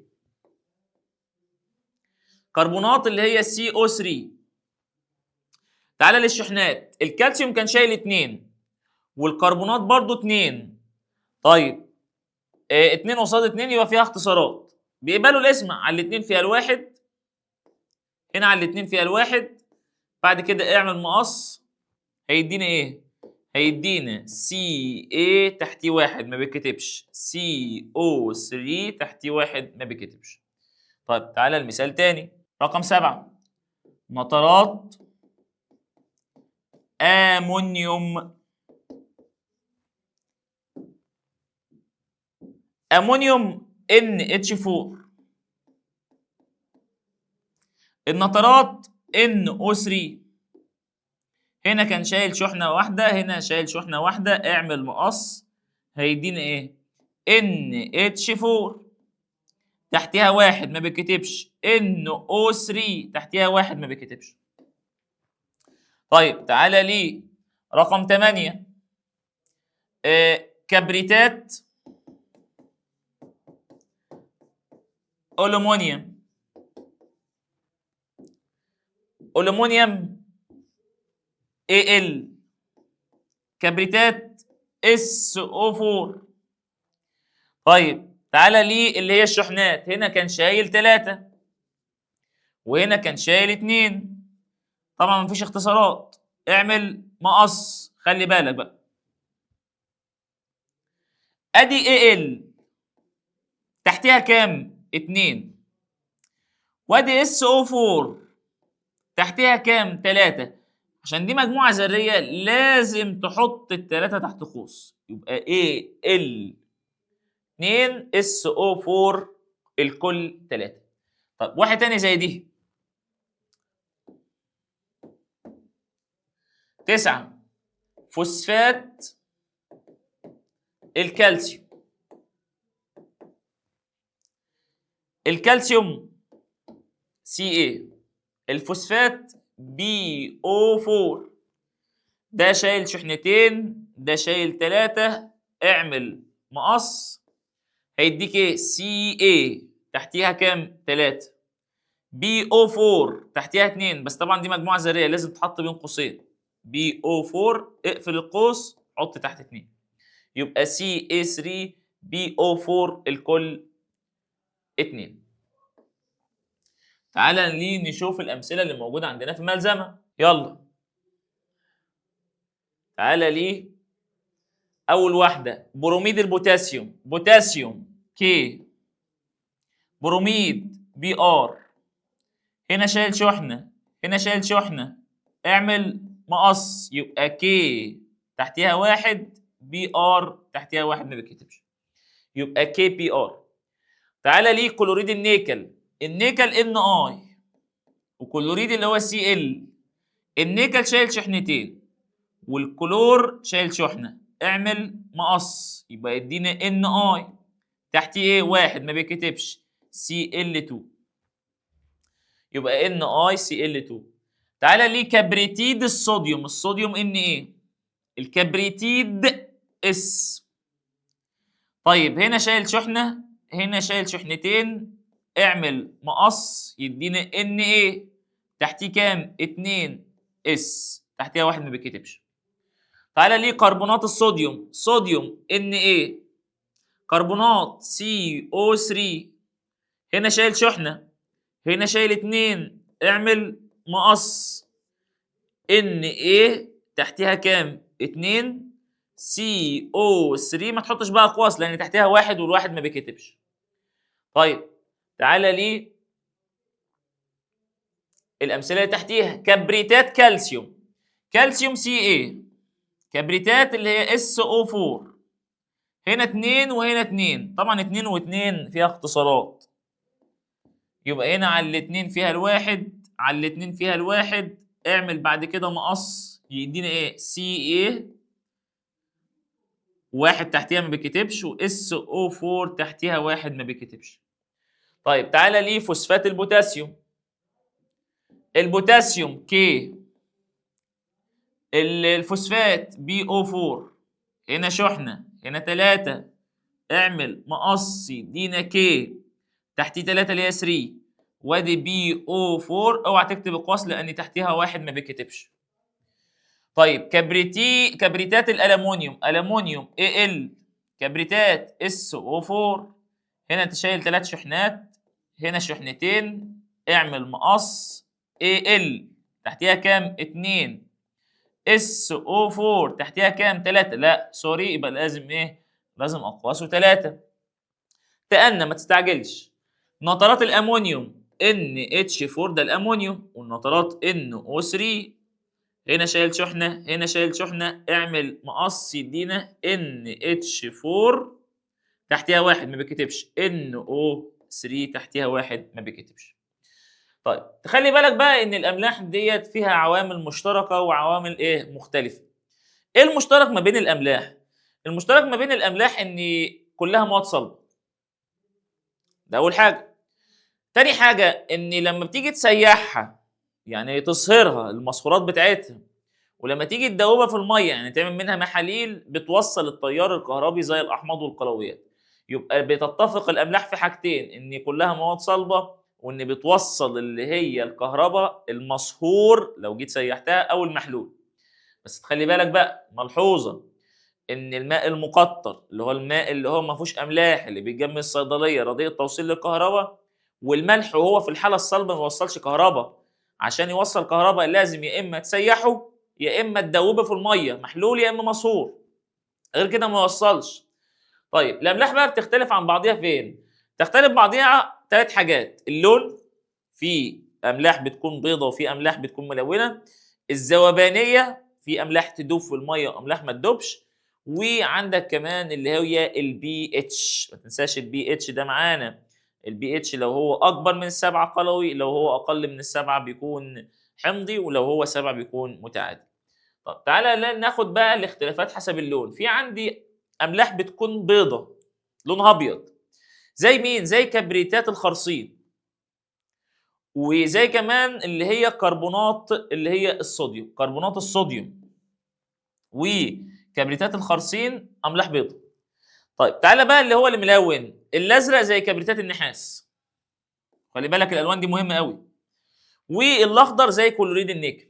كربونات اللي هي سي او 3. تعالى للشحنات، الكالسيوم كان شايل 2 والكربونات برضو 2. طيب 2 قصاد 2 يبقى فيها اختصارات، بيقبلوا الاسم. على الاتنين فيها الواحد، هنا على الاتنين فيها الواحد. بعد كده اعمل مقص، هيدينا ايه؟ هيدينا سي اي تحتيه واحد ما بيتكتبش، سي او 3 تحتيه واحد ما بيتكتبش. طيب تعالى المثال تاني، رقم 7، نترات امونيوم. امونيوم NH4. النترات NO3. هنا كان شايل شحنه واحده، هنا شايل شحنه واحده. اعمل مقص، هيدينا ايه؟ NH4 تحتها واحد ما بيتكتبش، NO3 تحتها واحد ما بيتكتبش. طيب تعالى لي رقم 8، كبريتات ألومنيوم. ألومنيوم Al، كبريتات SO4. طيب تعالى لي اللي هي الشحنات، هنا كان شايل 3 وهنا كان شايل 2. طبعا مفيش اختصارات، اعمل مقص. خلي بالك بقى، ادي Al تحتها كام؟ 2، وادي SO4 تحتها كام؟ 3. عشان دي مجموعة ذرية لازم تحط التلاتة تحت قوس، يبقى Al 2 SO4 الكل 3. طب واحد تاني زي دي، 9 فوسفات الكالسيوم. الكالسيوم Ca، الفوسفات BO4. ده شايل شحنتين، ده شايل 3. اعمل مقص، هيديك ايه؟ Ca تحتيها كام؟ 3. BO4 تحتيها 2، بس طبعا دي مجموعة ذرية لازم تحط بين قوسين. BO4 اقفل القوس، حط تحت 2، يبقى Ca3 BO4 الكل 2. تعالى ليه نشوف الأمثلة اللي موجودة عندنا في الملزمة. يلا تعالى ليه أول واحدة، بروميد البوتاسيوم، بوتاسيوم K، بروميد Br. هنا شايل شحنة، هنا شايل شحنة. اعمل مقص، يبقى K تحتيها واحد، Br تحتيها واحد ما بيتكتبش، يبقى KBr. تعالى ليه كلوريد النيكل، النيكل Na، وكلوريد اللي هو Cl. النيكل شايل شحنتين والكلور شايل شحنه. اعمل مقص، يبقى يدينا Na تحتيه ايه؟ واحد ما بيتكتبش، Cl2، يبقى NaCl2. تعالى ليه كبريتيد الصوديوم، الصوديوم Na، الكبريتيد S. طيب هنا شايل شحنه، هنا شايل شحنتين. اعمل مقص، يدينا Na تحتيه كام؟ 2 S تحتيها واحد ما بيتكتبش. تعالى ليه كربونات الصوديوم، صوديوم Na، كربونات CO3. هنا شايل شحنة، هنا شايل 2. اعمل مقص، ان A تحتها كام؟ 2 CO3. ما تحطش بقى اقواس لان تحتها واحد والواحد ما بيكتبش. طيب تعالى لي الامثله اللي تحتيها. كبريتات كالسيوم، كالسيوم Ca، كبريتات اللي هي SO4. هنا 2 وهنا 2، طبعا 2 و2 فيها اختصارات، يبقى هنا على الاتنين فيها الواحد، على الاتنين فيها الواحد، اعمل بعد كده مقص يدينا ايه؟ Ca، واحد تحتيها ما بيكتبش، و SO4 تحتيها واحد ما بيكتبش. طيب تعالى ليه فوسفات البوتاسيوم. البوتاسيوم K، الفوسفات BO4، هنا شحنة، هنا 3، اعمل مقص يدينا K تحتيه 3 اللي هي 3، وادي BO4. اوعى تكتب اقواس لان تحتيها واحد ما بيكتبش. طيب كبريتات الالومنيوم، الومنيوم Al، كبريتات SO4، هنا انت شايل 3 شحنات، هنا شحنتين، اعمل مقص Al تحتيها كام؟ 2، SO4 تحتيها كام؟ 3. لا سوري، يبقى لازم ايه؟ لازم اقواسه 3. تأنى ما تستعجلش. نترات الامونيوم NH4 ده الامونيوم، والنترات NO3، هنا شايل شحنه، هنا شايل شحنه، اعمل مقص يدينا NH4 تحتيها واحد ما بيكتبش، NO3 تحتيها واحد ما بيكتبش. طيب تخلي بالك بقى ان الاملاح ديت فيها عوامل مشتركه وعوامل ايه؟ مختلفه. ايه المشترك ما بين الاملاح؟ المشترك ما بين الاملاح ان كلها مواد صلبه، ده اول حاجه. تاني حاجه ان لما بتيجي تسيحها، يعني تصهرها المصفورات بتاعتها، ولما تيجي تدوبها في الميه يعني تعمل منها محاليل، بتوصل التيار الكهربي زي الاحماض والقلويات. يبقى بتتفق الاملاح في حاجتين، ان كلها مواد صلبه، وان بتوصل اللي هي الكهرباء المصهور لو جيت سيحتها او المحلول. بس تخلي بالك بقى ملحوظه، ان الماء المقطر اللي هو الماء اللي هو ما فيهوش املاح اللي بيتجمع الصيدليه رديء التوصيل للكهرباء، والملح وهو في الحاله الصلبه ما يوصلش كهرباء. عشان يوصل كهرباء لازم يا اما تسيحه يا اما تدوبه في الميه محلول يا اما مصهور، غير كده ما يوصلش. طيب الاملاح بقى بتختلف عن بعضيها فين؟ تختلف بعضيها 3 حاجات: اللون، في املاح بتكون بيضه وفي املاح بتكون ملونه. الذوبانيه، في املاح تدوب في الميه واملاح ما تدوبش. وعندك كمان اللي هي البي اتش، ما تنساش البي اتش ده معانا. البي اتش لو هو اكبر من 7 قلوي، لو هو اقل من 7 بيكون حمضي، ولو هو 7 بيكون متعادل. طب تعالى ناخد بقى الاختلافات حسب اللون. في عندي املاح بتكون بيضه لونها ابيض، زي مين؟ زي كبريتات الخرسين، وزي كمان اللي هي كربونات اللي هي الصوديوم، كربونات الصوديوم وكبريتات الخرسين املاح بيضاء. طيب تعالى بقى اللي هو الملون، الازرق زي كبريتات النحاس، خلي بالك الالوان دي مهمه قوي، والاخضر زي كلوريد النيكل.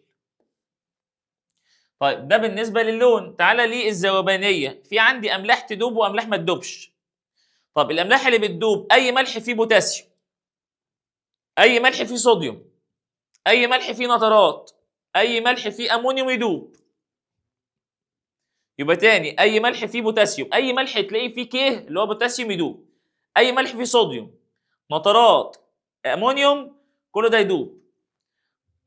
طيب ده بالنسبه للون. تعالى للذوبانيه، في عندي املاح تدوب واملاح ما تدوبش. طب الاملاح اللي بتدوب اي ملح فيه بوتاسيوم، اي ملح فيه صوديوم، اي ملح فيه نترات، اي ملح فيه امونيوم يدوب. يبقى تاني، اي ملح فيه بوتاسيوم، اي ملح تلاقيه فيه كيه اللي هو بوتاسيوم يدوب، اي ملح فيه صوديوم، نترات، امونيوم، كل ده يدوب.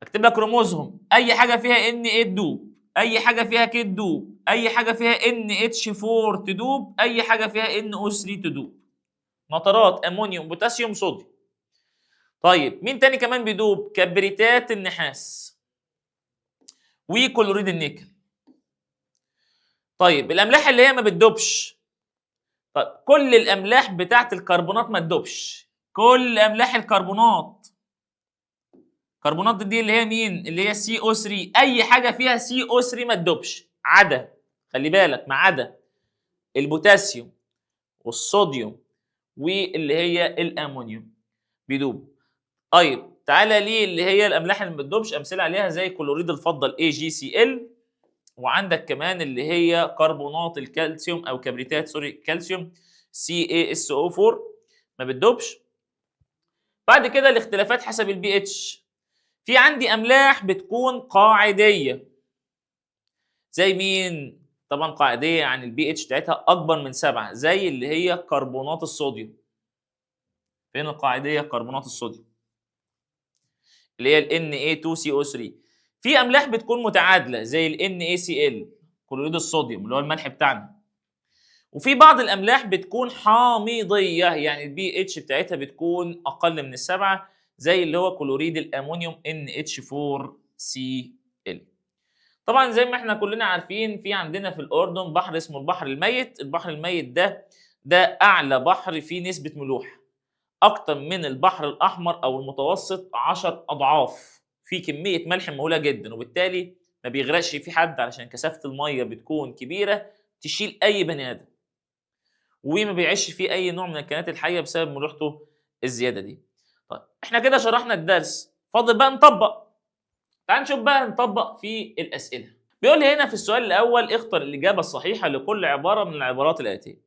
اكتب لك رموزهم: اي حاجه فيها ان ايه تدوب، اي حاجه فيها كي تدوب، اي حاجه فيها ان اتش 4 تدوب، اي حاجه فيها ان او 3 تدوب. نترات، امونيوم، بوتاسيوم، صوديوم. طيب مين تاني كمان بيدوب؟ كبريتات النحاس وكلوريد النيكل. طيب الاملاح اللي هي ما بتدوبش، طيب كل الاملاح بتاعت الكربونات ما تدوبش، كل املاح الكربونات، كربونات دي اللي هي مين؟ اللي هي CO3، اي حاجه فيها CO3 ما تدوبش، عدا، خلي بالك، ما عدا البوتاسيوم والصوديوم واللي هي الامونيوم بيدوب. طيب تعالى ليه اللي هي الاملاح اللي ما بتدوبش، امثله عليها زي كلوريد الفضه AgCl، وعندك كمان اللي هي كربونات الكالسيوم او كبريتات الكالسيوم CaSO4 ما بتدوبش. بعد كده الاختلافات حسب البي اتش. في عندي املاح بتكون قاعديه زي مين؟ طبعا قاعديه يعني البي اتش بتاعتها اكبر من 7 زي اللي هي كربونات الصوديوم. فين القاعديه؟ كربونات الصوديوم اللي هي ال Na2CO3. في املاح بتكون متعادله زي ال NaCl كلوريد الصوديوم اللي هو الملح بتاعنا. وفي بعض الاملاح بتكون حامضيه يعني البي اتش بتاعتها بتكون اقل من السبعه زي اللي هو كلوريد الامونيوم NH4Cl. طبعا زي ما احنا كلنا عارفين في عندنا في الاردن بحر اسمه البحر الميت. البحر الميت ده اعلى بحر فيه نسبه ملوحه اكتر من البحر الاحمر او المتوسط 10 اضعاف. في كميه ملح مهوله جدا وبالتالي ما بيغرقش في حد علشان كثافه الميه بتكون كبيره تشيل اي بني ادم، وما بيعيش فيه اي نوع من الكائنات الحيه بسبب ملوحته الزياده دي. طيب احنا كده شرحنا الدرس، فاضل بقى نطبق. تعال نشوف بقى نطبق في الاسئله. بيقول لي هنا في السؤال الاول اختر الاجابه الصحيحه لكل عباره من العبارات الاتيه.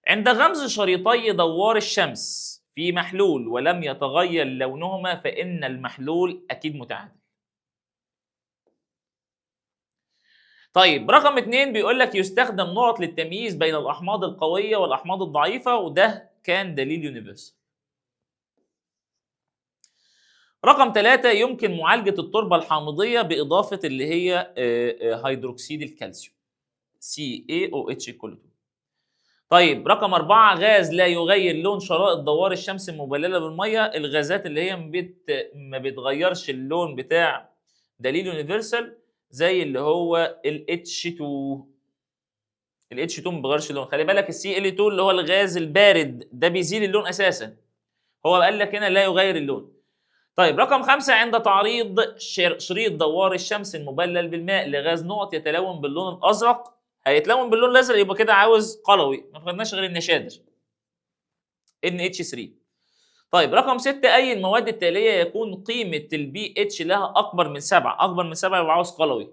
عند غمز شريطي دوار الشمس في محلول ولم يتغير لونهما فإن المحلول أكيد متعادل. طيب رقم 2 بيقول لك يستخدم نقط للتمييز بين الأحماض القوية والأحماض الضعيفة وده كان دليل يونيفرسال. رقم 3 يمكن معالجة التربة الحامضية بإضافة اللي هي هيدروكسيد الكالسيوم CaOH كله. طيب رقم 4 غاز لا يغير لون شرائط دوار الشمس المبلله بالميه. الغازات اللي هي ما بتغيرش اللون بتاع دليل يونيفرسال زي اللي هو ال H2. ال H2 ما بيغيرش اللون. خلي بالك ال Cl2 اللي هو الغاز البارد ده بيزيل اللون اساسا، هو قال لك هنا لا يغير اللون. طيب رقم 5 عند تعريض شريط دوار الشمس المبلل بالماء لغاز نقط يتلون باللون الازرق هيتلون باللون الازرق يبقى كده عاوز قلوي، ما خدناش غير النشادر NH3. طيب رقم 6 اي المواد التاليه يكون قيمه البي اتش لها اكبر من 7. اكبر من 7 يبقى عاوز قلوي.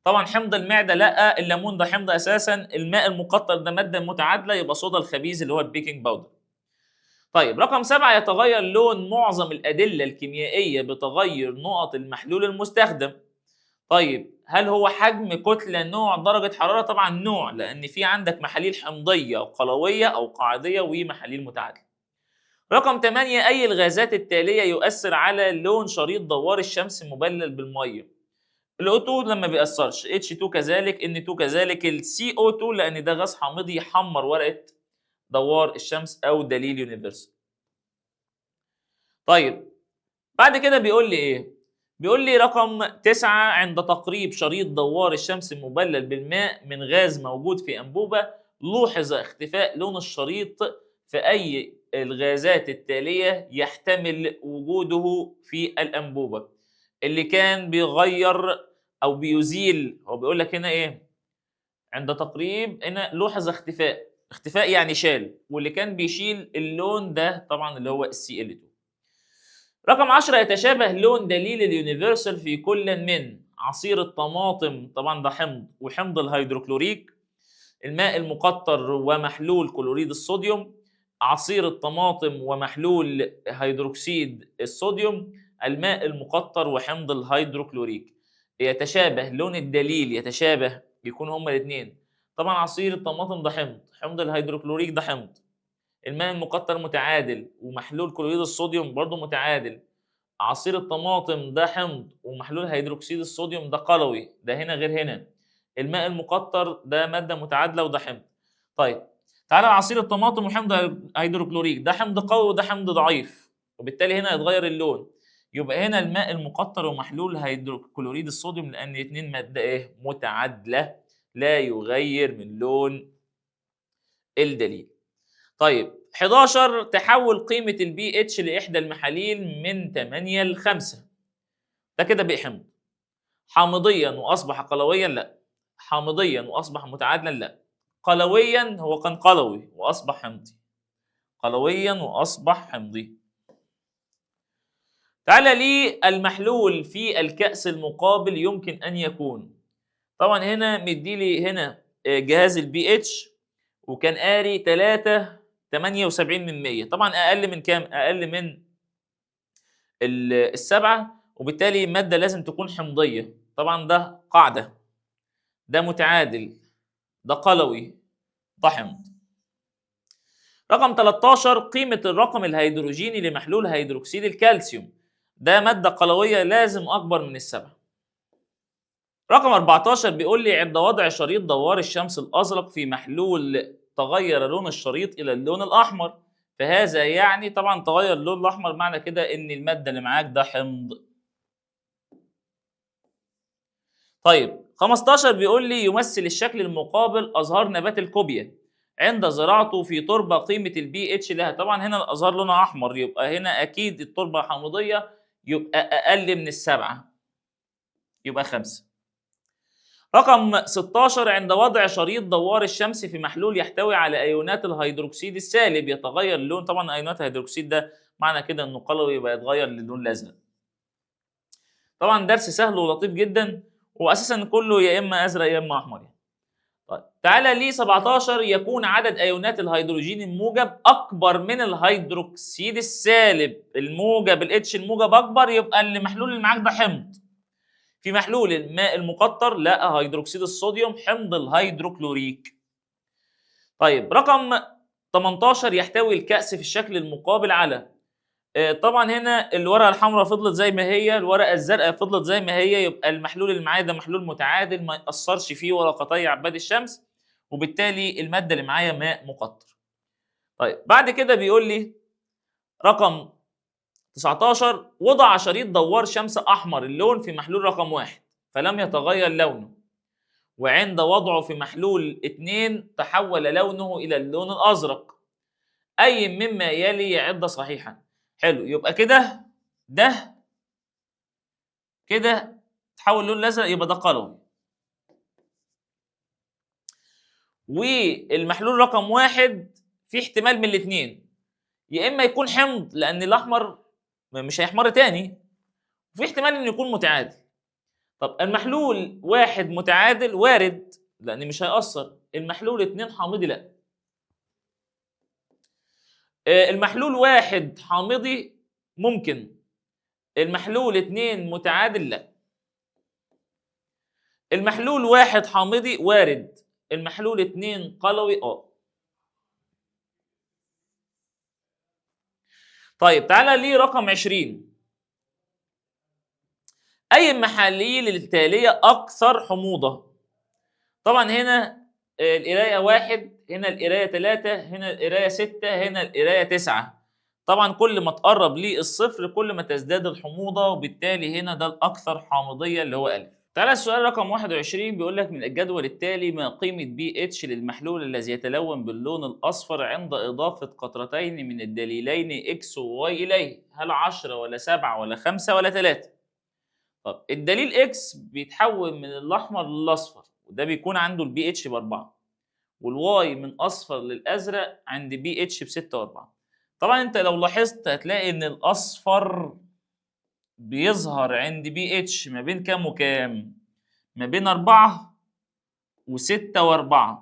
طبعا حمض المعده لا، الليمون ده حمض اساسا، الماء المقطر ده ماده متعادله يبقى صودا الخبيث اللي هو البيكنج باودر. طيب رقم 7 يتغير لون معظم الادله الكيميائيه بتغير نقط المحلول المستخدم. طيب هل هو حجم، كتله، نوع، درجه حراره؟ طبعا نوع، لان في عندك محاليل حمضيه وقلويه او قاعديه ومحاليل متعادله. رقم 8 اي الغازات التاليه يؤثر على لون شريط دوار الشمس المبلل بالميه. الO2 لما بيأثرش، H2 كذلك، N2 كذلك، CO2 لان ده غاز حامضي يحمر ورقه دوار الشمس او دليل يونيفرسال. طيب بعد كده بيقول لي ايه؟ بيقول لي رقم 9 عند تقريب شريط دوار الشمس المبلل بالماء من غاز موجود في أنبوبة لوحظ اختفاء لون الشريط في أي الغازات التالية يحتمل وجوده في الأنبوبة. اللي كان بيغير أو بيزيل، هو بيقول لك هنا إيه؟ عند تقريب هنا لوحظ اختفاء، اختفاء يعني شال، واللي كان بيشيل اللون ده طبعا اللي هو Cl2. رقم 10 يتشابه لون دليل اليونيفرسال في كل من عصير الطماطم طبعا ده حمض وحمض الهيدروكلوريك، الماء المقطر ومحلول كلوريد الصوديوم، عصير الطماطم ومحلول هيدروكسيد الصوديوم، الماء المقطر وحمض الهيدروكلوريك. يتشابه لون الدليل، يتشابه يكون هما الاثنين. طبعا عصير الطماطم ده حمض، حمض الهيدروكلوريك ده حمض، الماء المقطر متعادل ومحلول كلوريد الصوديوم برضه متعادل. عصير الطماطم ده حمض ومحلول هيدروكسيد الصوديوم ده قلوي، ده هنا غير هنا. الماء المقطر ده ماده متعادله وده حمض. طيب تعالى عصير الطماطم وحمض هيدروكلوريك ده حمض قوي وده حمض ضعيف، وبالتالي هنا يتغير اللون. يبقى هنا الماء المقطر ومحلول هيدروكلوريد الصوديوم لان الاثنين ماده ايه؟ متعادله لا يغير من لون الدليل. طيب 11 تحول قيمة البي اتش لإحدى المحاليل من 8 ل 5. ده كده بقى حمض. حامضيا وأصبح قلويا؟ لا. حامضيا وأصبح متعادلا؟ لا. قلويا هو كان قلوي وأصبح حمضي. قلويا وأصبح حمضي. تعالى لي المحلول في الكأس المقابل يمكن أن يكون. طبعا هنا مديلي هنا جهاز البي اتش وكان قاري 3.78 من 100. طبعا اقل من كام؟ اقل من السبعه وبالتالي المادة لازم تكون حمضية. طبعا ده قاعدة، ده متعادل، ده قلوي، ده حمض. رقم 13 قيمة الرقم الهيدروجيني لمحلول هيدروكسيد الكالسيوم. ده مادة قلوية لازم أكبر من السبعة. رقم 14 بيقول لي عند وضع شريط دوار الشمس الأزرق في محلول تغير لون الشريط إلى اللون الأحمر، فهذا يعني طبعا تغير اللون الأحمر معنى كده إن المادة اللي معاك ده حمض. طيب 15 بيقول لي يمثل الشكل المقابل أزهار نبات الكوبيا عند زراعته في تربة قيمة البي اتش لها. طبعا هنا الأزهار لونها أحمر، يبقى هنا أكيد التربة حامضية، يبقى أقل من السبعة، يبقى 5. رقم 16 عند وضع شريط دوار الشمس في محلول يحتوي على ايونات الهيدروكسيد السالب يتغير اللون. طبعا ايونات الهيدروكسيد ده معنى كده انه قلوي، يبقى يتغير للون الازرق. طبعا درس سهل ولطيف جدا، واساسا كله يا اما ازرق يا اما احمر يعني. طيب تعالى لي 17 يكون عدد ايونات الهيدروجين الموجب اكبر من الهيدروكسيد السالب. الموجب الاتش الموجب اكبر، يبقى المحلول اللي معاك ده حمض. في محلول الماء المقطر لقى هيدروكسيد الصوديوم حمض الهيدروكلوريك. طيب رقم 18 يحتوي الكأس في الشكل المقابل على طبعا هنا الورقه الحمراء فضلت زي ما هي، الورقه الزرقاء فضلت زي ما هي، يبقى المحلول اللي معايا ده محلول متعادل ما يأثرش فيه ولا قطيع عباد الشمس، وبالتالي الماده اللي معايا ماء مقطر. طيب بعد كده بيقول لي رقم 19 وضع شريط دوار شمس احمر اللون في محلول رقم 1 فلم يتغير لونه، وعند وضعه في محلول 2 تحول لونه إلى اللون الأزرق. أي مما يلي يعد صحيحا. حلو، يبقى كده ده كده تحول اللون الأزرق، يبقى ده قلوي. والمحلول رقم 1 في احتمال من الاثنين، يا إما يكون حمض لأن الأحمر مش هيحمر تاني، وفي احتمال إنه يكون متعادل. طب المحلول 1 متعادل وارد لأن مش هيأثر، المحلول 2 حامضي لأ. المحلول 1 حامضي ممكن، المحلول 2 متعادل لا. المحلول 1 حامضي وارد، المحلول 2 قلوي طيب تعالى لي رقم 20. أي المحاليل التالية أكثر حموضة؟ طبعا هنا القراية 1، هنا القراية 3، هنا القراية 6، هنا القراية 9. طبعا كل ما تقرب للصفر كل ما تزداد الحموضة، وبالتالي هنا ده الأكثر حامضية اللي هو ألف. تعالى السؤال رقم 21 بيقول لك من الجدول التالي ما قيمة بي اتش للمحلول الذي يتلون باللون الأصفر عند إضافة قطرتين من الدليلين اكس وواي إليه؟ هل 10 ولا 7 ولا 5 ولا 3؟ طب الدليل اكس بيتحول من الأحمر للأصفر، وده بيكون عنده البي اتش ب4، والواي من أصفر للأزرق عند بي اتش ب6 و4. طبعا أنت لو لاحظت هتلاقي إن الأصفر بيظهر عند بي اتش ما بين كام وكام؟ ما بين 4 و6 و4.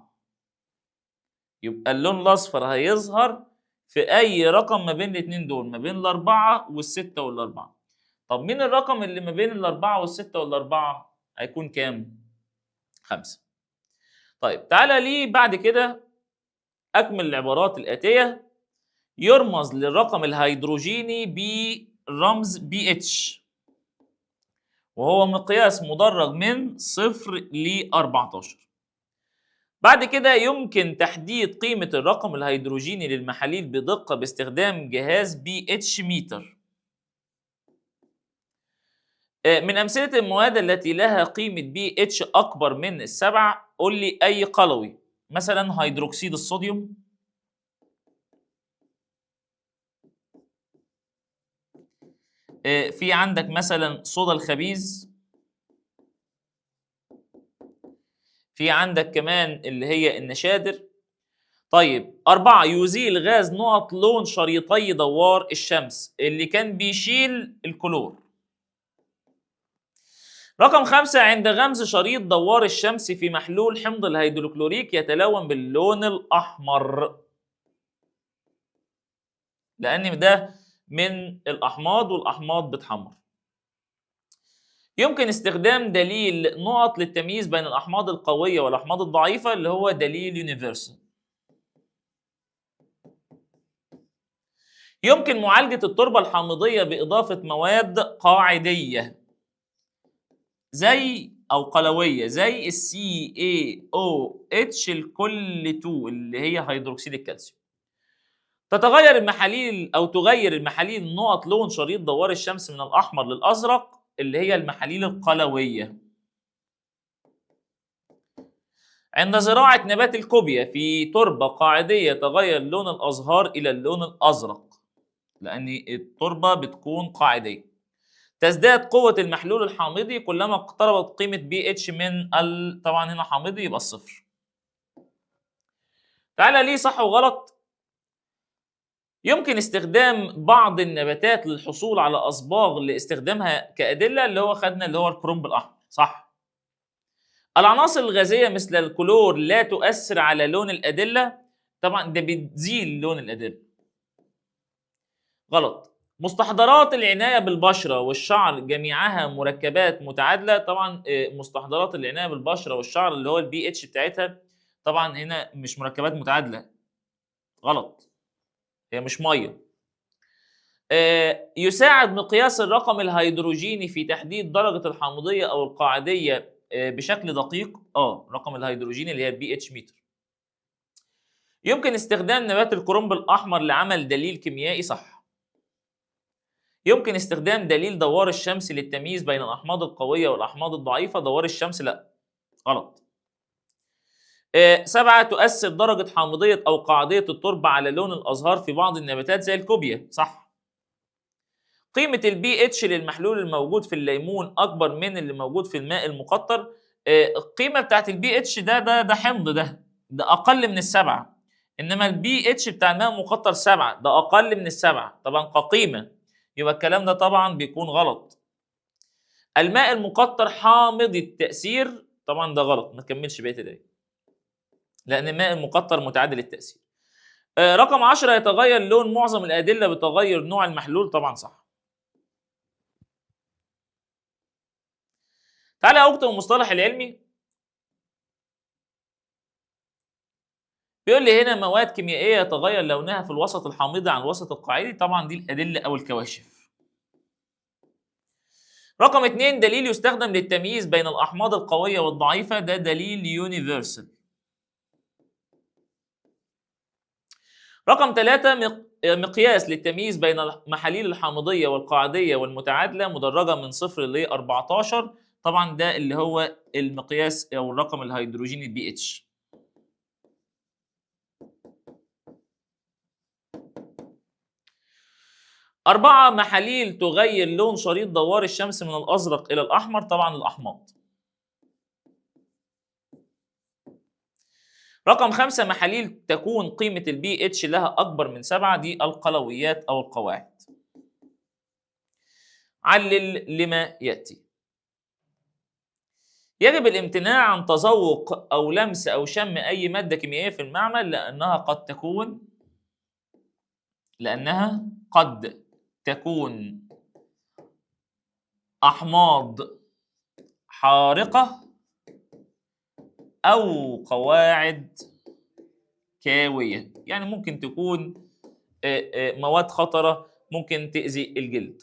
يبقى اللون الأصفر هيظهر في أي رقم ما بين الاتنين دول، ما بين ال4 وال6 وال4. طب مين الرقم اللي ما بين ال4 وال6 وال4؟ هيكون كام؟ 5. طيب تعالى ليه بعد كده أكمل العبارات الآتية. يرمز للرقم الهيدروجيني برمز بي اتش، وهو مقياس مدرج من 0 ل 14. بعد كده يمكن تحديد قيمة الرقم الهيدروجيني للمحاليل بدقة باستخدام جهاز بي اتش ميتر. من أمثلة المواد التي لها قيمة بي اتش أكبر من السبعة قول لي أي قلوي. مثلا هيدروكسيد الصوديوم، في عندك مثلا صودا الخبيز، في عندك كمان اللي هي النشادر. طيب 4 يزيل غاز نقط لون شريطي دوار الشمس اللي كان بيشيل الكلور. رقم 5 عند غمز شريط دوار الشمس في محلول حمض الهيدروكلوريك يتلون باللون الأحمر، لأن ده من الأحماض والأحماض بتحمر. يمكن استخدام دليل نقط للتمييز بين الأحماض القوية والأحماض الضعيفة اللي هو دليل يونيفرسال. يمكن معالجة التربة الحامضية بإضافة مواد قاعدية زي أو قلوية زي CaOH الكل 2 اللي هي هيدروكسيد الكالسيوم. تتغير المحاليل أو تغير المحاليل نقط لون شريط دوار الشمس من الأحمر للأزرق اللي هي المحاليل القلوية. عند زراعة نبات الكوبيا في تربة قاعدية يتغير لون الأزهار إلى اللون الأزرق لأن التربة بتكون قاعدية. تزداد قوة المحلول الحامضي كلما اقتربت قيمة pH من طبعا هنا حامضي يبقى الصفر. تعالى ليه صح وغلط؟ يمكن استخدام بعض النباتات للحصول على أصباغ لاستخدامها كأدلة اللي هو خدنا اللي هو الكرنب الأحمر، صح. العناصر الغازية مثل الكلور لا تؤثر على لون الأدلة، طبعا ده بتزيل لون الأدلة. غلط. مستحضرات العناية بالبشرة والشعر جميعها مركبات متعادلة، طبعا مستحضرات العناية بالبشرة والشعر اللي هو البي اتش بتاعتها طبعا هنا مش مركبات متعادلة، غلط، هي مش مية. يساعد مقياس الرقم الهيدروجيني في تحديد درجة الحامضية أو القاعدية بشكل دقيق، رقم الهيدروجيني اللي هي البي اتش متر. يمكن استخدام نبات الكرنب الأحمر لعمل دليل كيميائي، صح. يمكن استخدام دليل دوار الشمس للتمييز بين الأحماض القوية والأحماض الضعيفة، دوار الشمس لا، غلط. 7 تؤثر درجة حامضية أو قاعدية التربة على لون الأزهار في بعض النباتات زي الكوبيا، صح. قيمة البي اتش للمحلول الموجود في الليمون أكبر من اللي موجود في الماء المقطر. القيمة بتاعت البي اتش ده حمض، ده أقل من السبعة، إنما البي اتش بتاع الماء المقطر 7، ده أقل من السبعة طبعا كقيمة، يبقى الكلام ده طبعا بيكون غلط. الماء المقطر حامض التأثير، طبعا ده غلط، ما تكملش بقية الآية لأن الماء المقطر متعادل التأثير. رقم 10 يتغير لون معظم الأدلة بتغير نوع المحلول، طبعا صح. تعالى اكتب المصطلح العلمي. بيقول لي هنا مواد كيميائيه يتغير لونها في الوسط الحامضي عن الوسط القاعدي، طبعا دي الادله او الكواشف. رقم 2 دليل يستخدم للتمييز بين الاحماض القويه والضعيفه، ده دليل يونيفرسال. رقم 3 مقياس للتمييز بين المحاليل الحامضيه والقاعديه والمتعادله مدرجه من 0 ل 14، طبعا ده اللي هو المقياس او الرقم الهيدروجيني البي اتش. 4 محاليل تغير لون شريط دوار الشمس من الأزرق إلى الأحمر، طبعا الأحماض. رقم 5 محاليل تكون قيمة البي اتش لها أكبر من 7، دي القلويات أو القواعد. علل لما يأتي. يجب الامتناع عن تذوق أو لمس أو شم أي مادة كيميائية في المعمل لأنها قد تكون أحماض حارقة أو قواعد كاوية، يعني ممكن تكون مواد خطرة ممكن تأذي الجلد.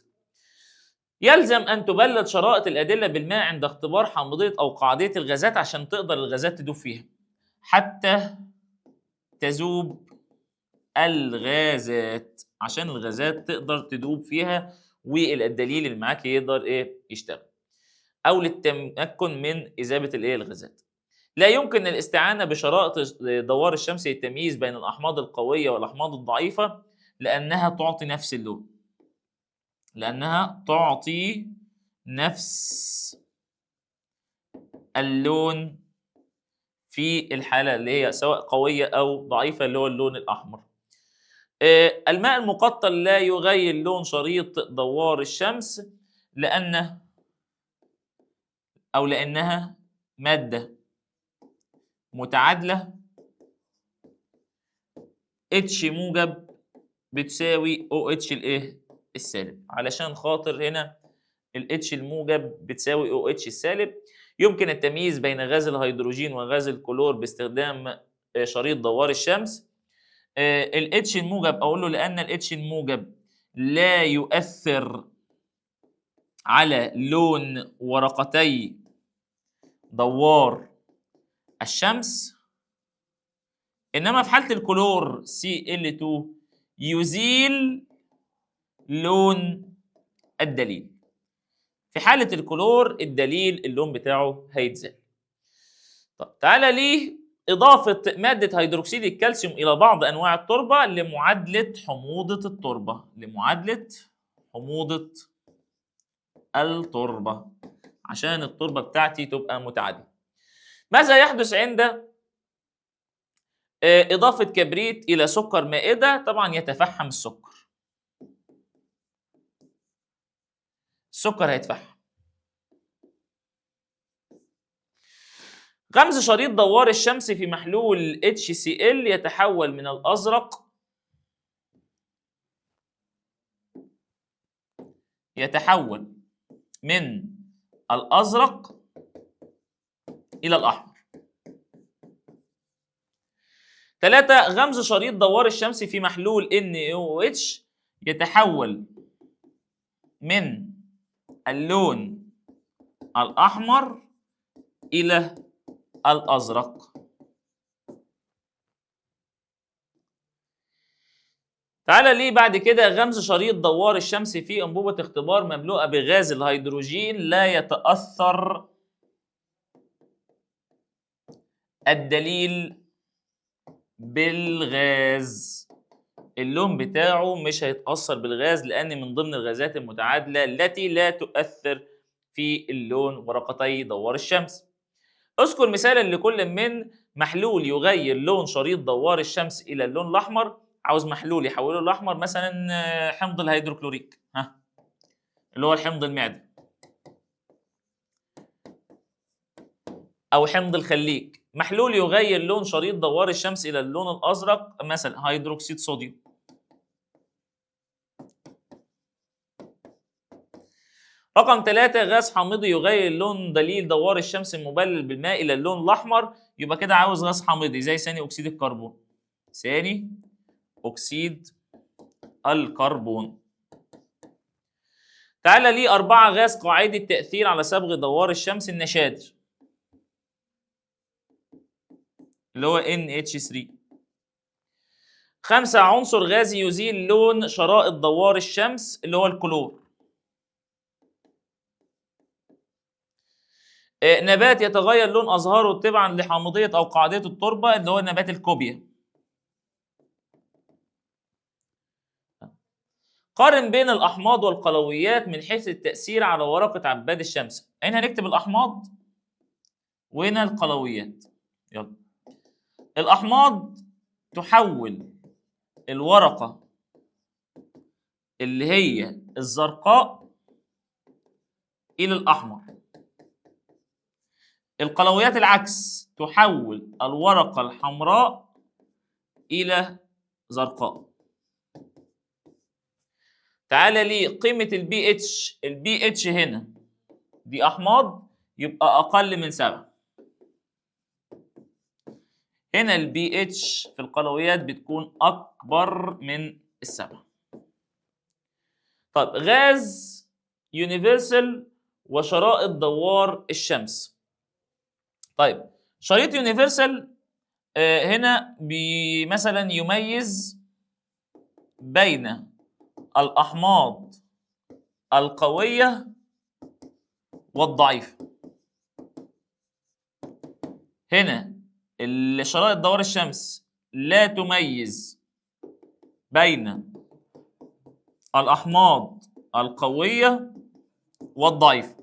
يلزم أن تبلد شرائط الأدلة بالماء عند اختبار حامضية أو قاعدية الغازات عشان تقدر الغازات تدوب فيها، حتى تذوب الغازات، عشان الغازات تقدر تدوب فيها والدليل اللي معاك يقدر يشتغل، أو للتمكن من إذابة الغازات. لا يمكن الاستعانة بشرائط دوار الشمس للتمييز بين الأحماض القوية والأحماض الضعيفة لأنها تعطي نفس اللون، في الحالة اللي هي سواء قوية أو ضعيفة اللي هو اللون الأحمر. الماء المقطر لا يغير لون شريط دوار الشمس لأنها مادة متعادلة، اتش موجب بتساوي او اتش السالب، علشان خاطر هنا الاتش الموجب بتساوي او اتش السالب. يمكن التمييز بين غاز الهيدروجين وغاز الكلور باستخدام شريط دوار الشمس. الاتش الموجب اقول له لان الاتش الموجب لا يؤثر على لون ورقتي دوار الشمس، انما في حاله الكلور Cl2 يزيل لون الدليل. في حاله الكلور الدليل اللون بتاعه هيتزال. طب تعالى ليه اضافه ماده هيدروكسيد الكالسيوم الى بعض انواع التربه لمعادله حموضه التربه، لمعادله حموضه التربه عشان التربه بتاعتي تبقى متعادله. ماذا يحدث عند إضافة كبريت إلى سكر مائدة؟ طبعا يتفحم السكر. السكر هيتفحم. غمز شريط دوار الشمس في محلول HCl يتحول من الأزرق إلى الأحمر. 3. غمز شريط دوار الشمس في محلول NaOH يتحول من اللون الأحمر إلى الأزرق. تعالى ليه بعد كده غمز شريط دوار الشمس في أنبوبة اختبار مملوءة بغاز الهيدروجين لا يتأثر الدليل بالغاز. اللون بتاعه مش هيتأثر بالغاز لأن من ضمن الغازات المتعادلة التي لا تؤثر في اللون ورقتي دوار الشمس. اذكر مثالا لكل من محلول يغير لون شريط دوار الشمس إلى اللون الأحمر. عاوز محلول يحوله الأحمر، مثلا حمض الهيدروكلوريك اللي هو الحمض المعدي، أو حمض الخليك. محلول يغير لون شريط دوار الشمس إلى اللون الأزرق، مثلا هيدروكسيد صوديوم. رقم 3 غاز حامضي يغير لون دليل دوار الشمس المبلل بالماء إلى اللون الأحمر. يبقى كده عاوز غاز حامضي زي ثاني أكسيد الكربون. ثاني أكسيد الكربون. تعالى لي 4 غاز قاعدي التأثير على صبغ دوار الشمس النشادر اللي هو NH3. 5 عنصر غازي يزيل لون شرائط دوار الشمس اللي هو الكلور. نبات يتغير لون أزهاره تبعا لحامضية أو قاعدية التربة اللي هو نبات الكوبيا. قارن بين الأحماض والقلويات من حيث التأثير على ورقة عباد الشمس. هنا هنكتب الأحماض وهنا القلويات. يلا. الأحماض تحول الورقة اللي هي الزرقاء إلى الأحمر. القلويات العكس، تحول الورقة الحمراء إلى زرقاء. تعالى لي قيمة البي اتش. البي اتش هنا دي أحماض يبقى أقل من 7. هنا البي اتش في القلويات بتكون أكبر من 7. طيب غاز يونيفرسال وشرائط دوار الشمس. طيب شريط يونيفرسال هنا مثلا يميز بين الأحماض القوية والضعيفة. هنا شرائط دوار الشمس لا تميز بين الأحماض القوية والضعيفة.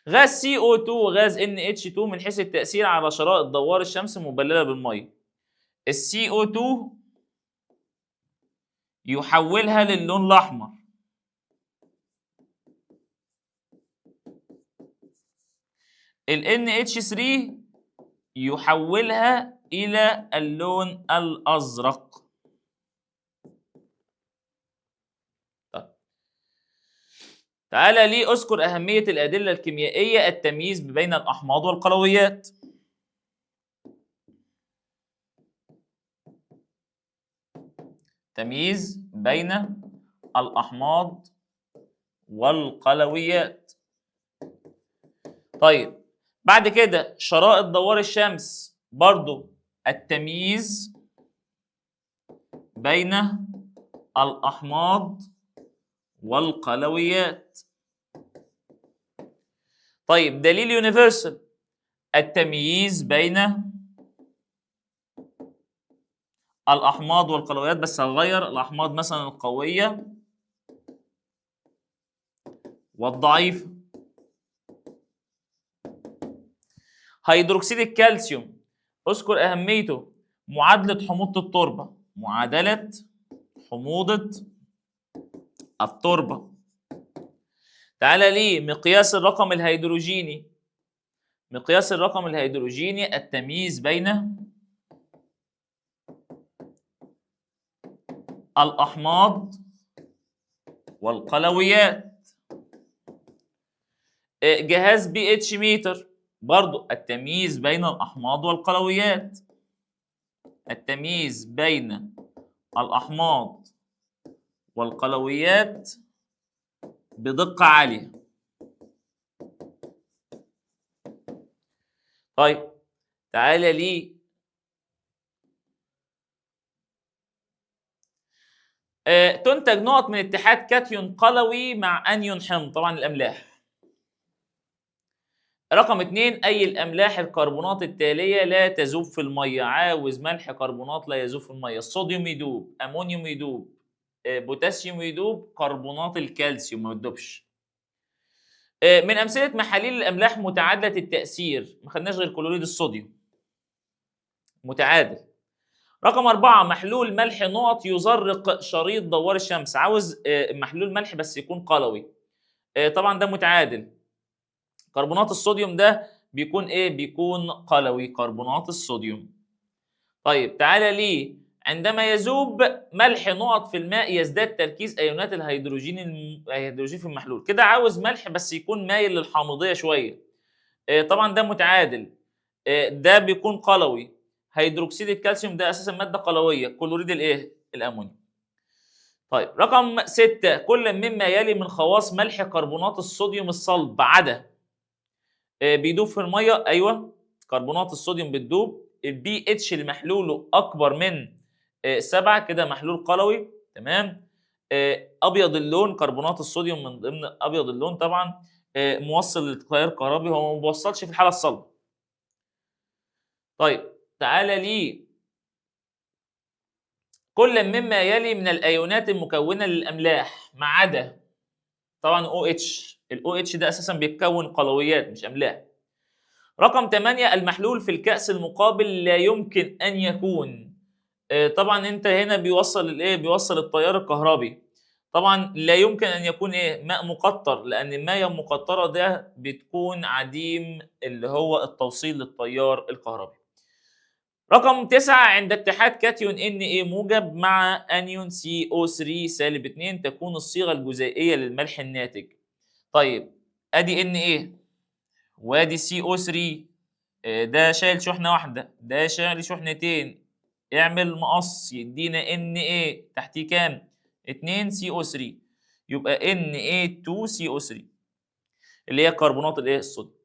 غاز CO2 وغاز NH2 من حيث التأثير على شرائط دوار الشمس مبللة بالمية. ال CO2 يحولها للون الأحمر. ال NH3 يحولها إلى اللون الأزرق. تعالى لي اذكر أهمية الأدلة الكيميائية التمييز بين الأحماض والقلويات. تمييز بين الأحماض والقلويات. طيب بعد كده شرائط دوار الشمس برضو التمييز بين الأحماض والقلويات. طيب دليل يونيفرسال التمييز بين الأحماض والقلويات، بس هنغير الأحماض مثلا القوية والضعيفة. هيدروكسيد الكالسيوم اذكر أهميته. معادلة حموضة التربة، معادلة حموضة التربة. تعالى لي مقياس الرقم الهيدروجيني. مقياس الرقم الهيدروجيني التمييز بين الأحماض والقلويات. جهاز بي اتش ميتر برضو التمييز بين الأحماض والقلويات. التمييز بين الأحماض والقلويات بدقة عالية. طيب تعالى لي تنتج نقط من اتحاد كاتيون قلوي مع انيون حمض، طبعا الاملاح. رقم 2 اي الاملاح الكربونات التاليه لا تذوب في الميه. عاوز ملح كربونات لا يذوب في الميه. الصوديوم يدوب، امونيوم يدوب، بوتاسيوم يدوب، كربونات الكالسيوم ما يدوبش. من امثله محاليل الاملاح متعادله التاثير، ما خدناش غير كلوريد الصوديوم متعادل. رقم 4 محلول ملح نقط يزرق شريط دوار الشمس. عاوز محلول ملح بس يكون قلوي. طبعا ده متعادل. كربونات الصوديوم ده بيكون ايه؟ بيكون قلوي، كربونات الصوديوم. طيب تعالى ليه عندما يذوب ملح نقط في الماء يزداد تركيز ايونات الهيدروجين في المحلول. كده عاوز ملح بس يكون مايل للحامضيه شويه. طبعا ده متعادل. ده بيكون قلوي. هيدروكسيد الكالسيوم ده اساسا ماده قلويه. كلوريد الايه؟ الامونيوم. طيب رقم 6 كل مما يلي من خواص ملح كربونات الصوديوم الصلب عدا بيدوب في الميه. ايوه كربونات الصوديوم بتدوب. البي اتش اللي محلوله اكبر من 7 كده محلول قلوي. تمام. ابيض اللون، كربونات الصوديوم من ضمن ابيض اللون طبعا. موصل للتيار الكهربي، هو ما بيوصلش في الحاله الصلبه. طيب تعالى لي كل مما يلي من الايونات المكونه للاملاح ما عدا طبعا او اتش. الاو اتش ده اساسا بيتكون قلويات مش املاح. رقم 8 المحلول في الكأس المقابل لا يمكن ان يكون طبعا انت هنا بيوصل الايه؟ بيوصل التيار الكهربي. طبعا لا يمكن ان يكون ايه؟ ماء مقطر، لان الماء المقطره ده بتكون عديم اللي هو التوصيل للتيار الكهربي. رقم 9 عند اتحاد كاتيون Na موجب مع انيون CO3 سالب 2 تكون الصيغه الجزيئيه للملح الناتج. طيب ادي Na وادي CO3 ده شايل شحنه واحده، ده شايل شحنتين، اعمل مقص يدينا Na تحتيه كام؟ 2 CO3 يبقى Na2CO3 اللي هي كربونات الايه؟ الصوديوم.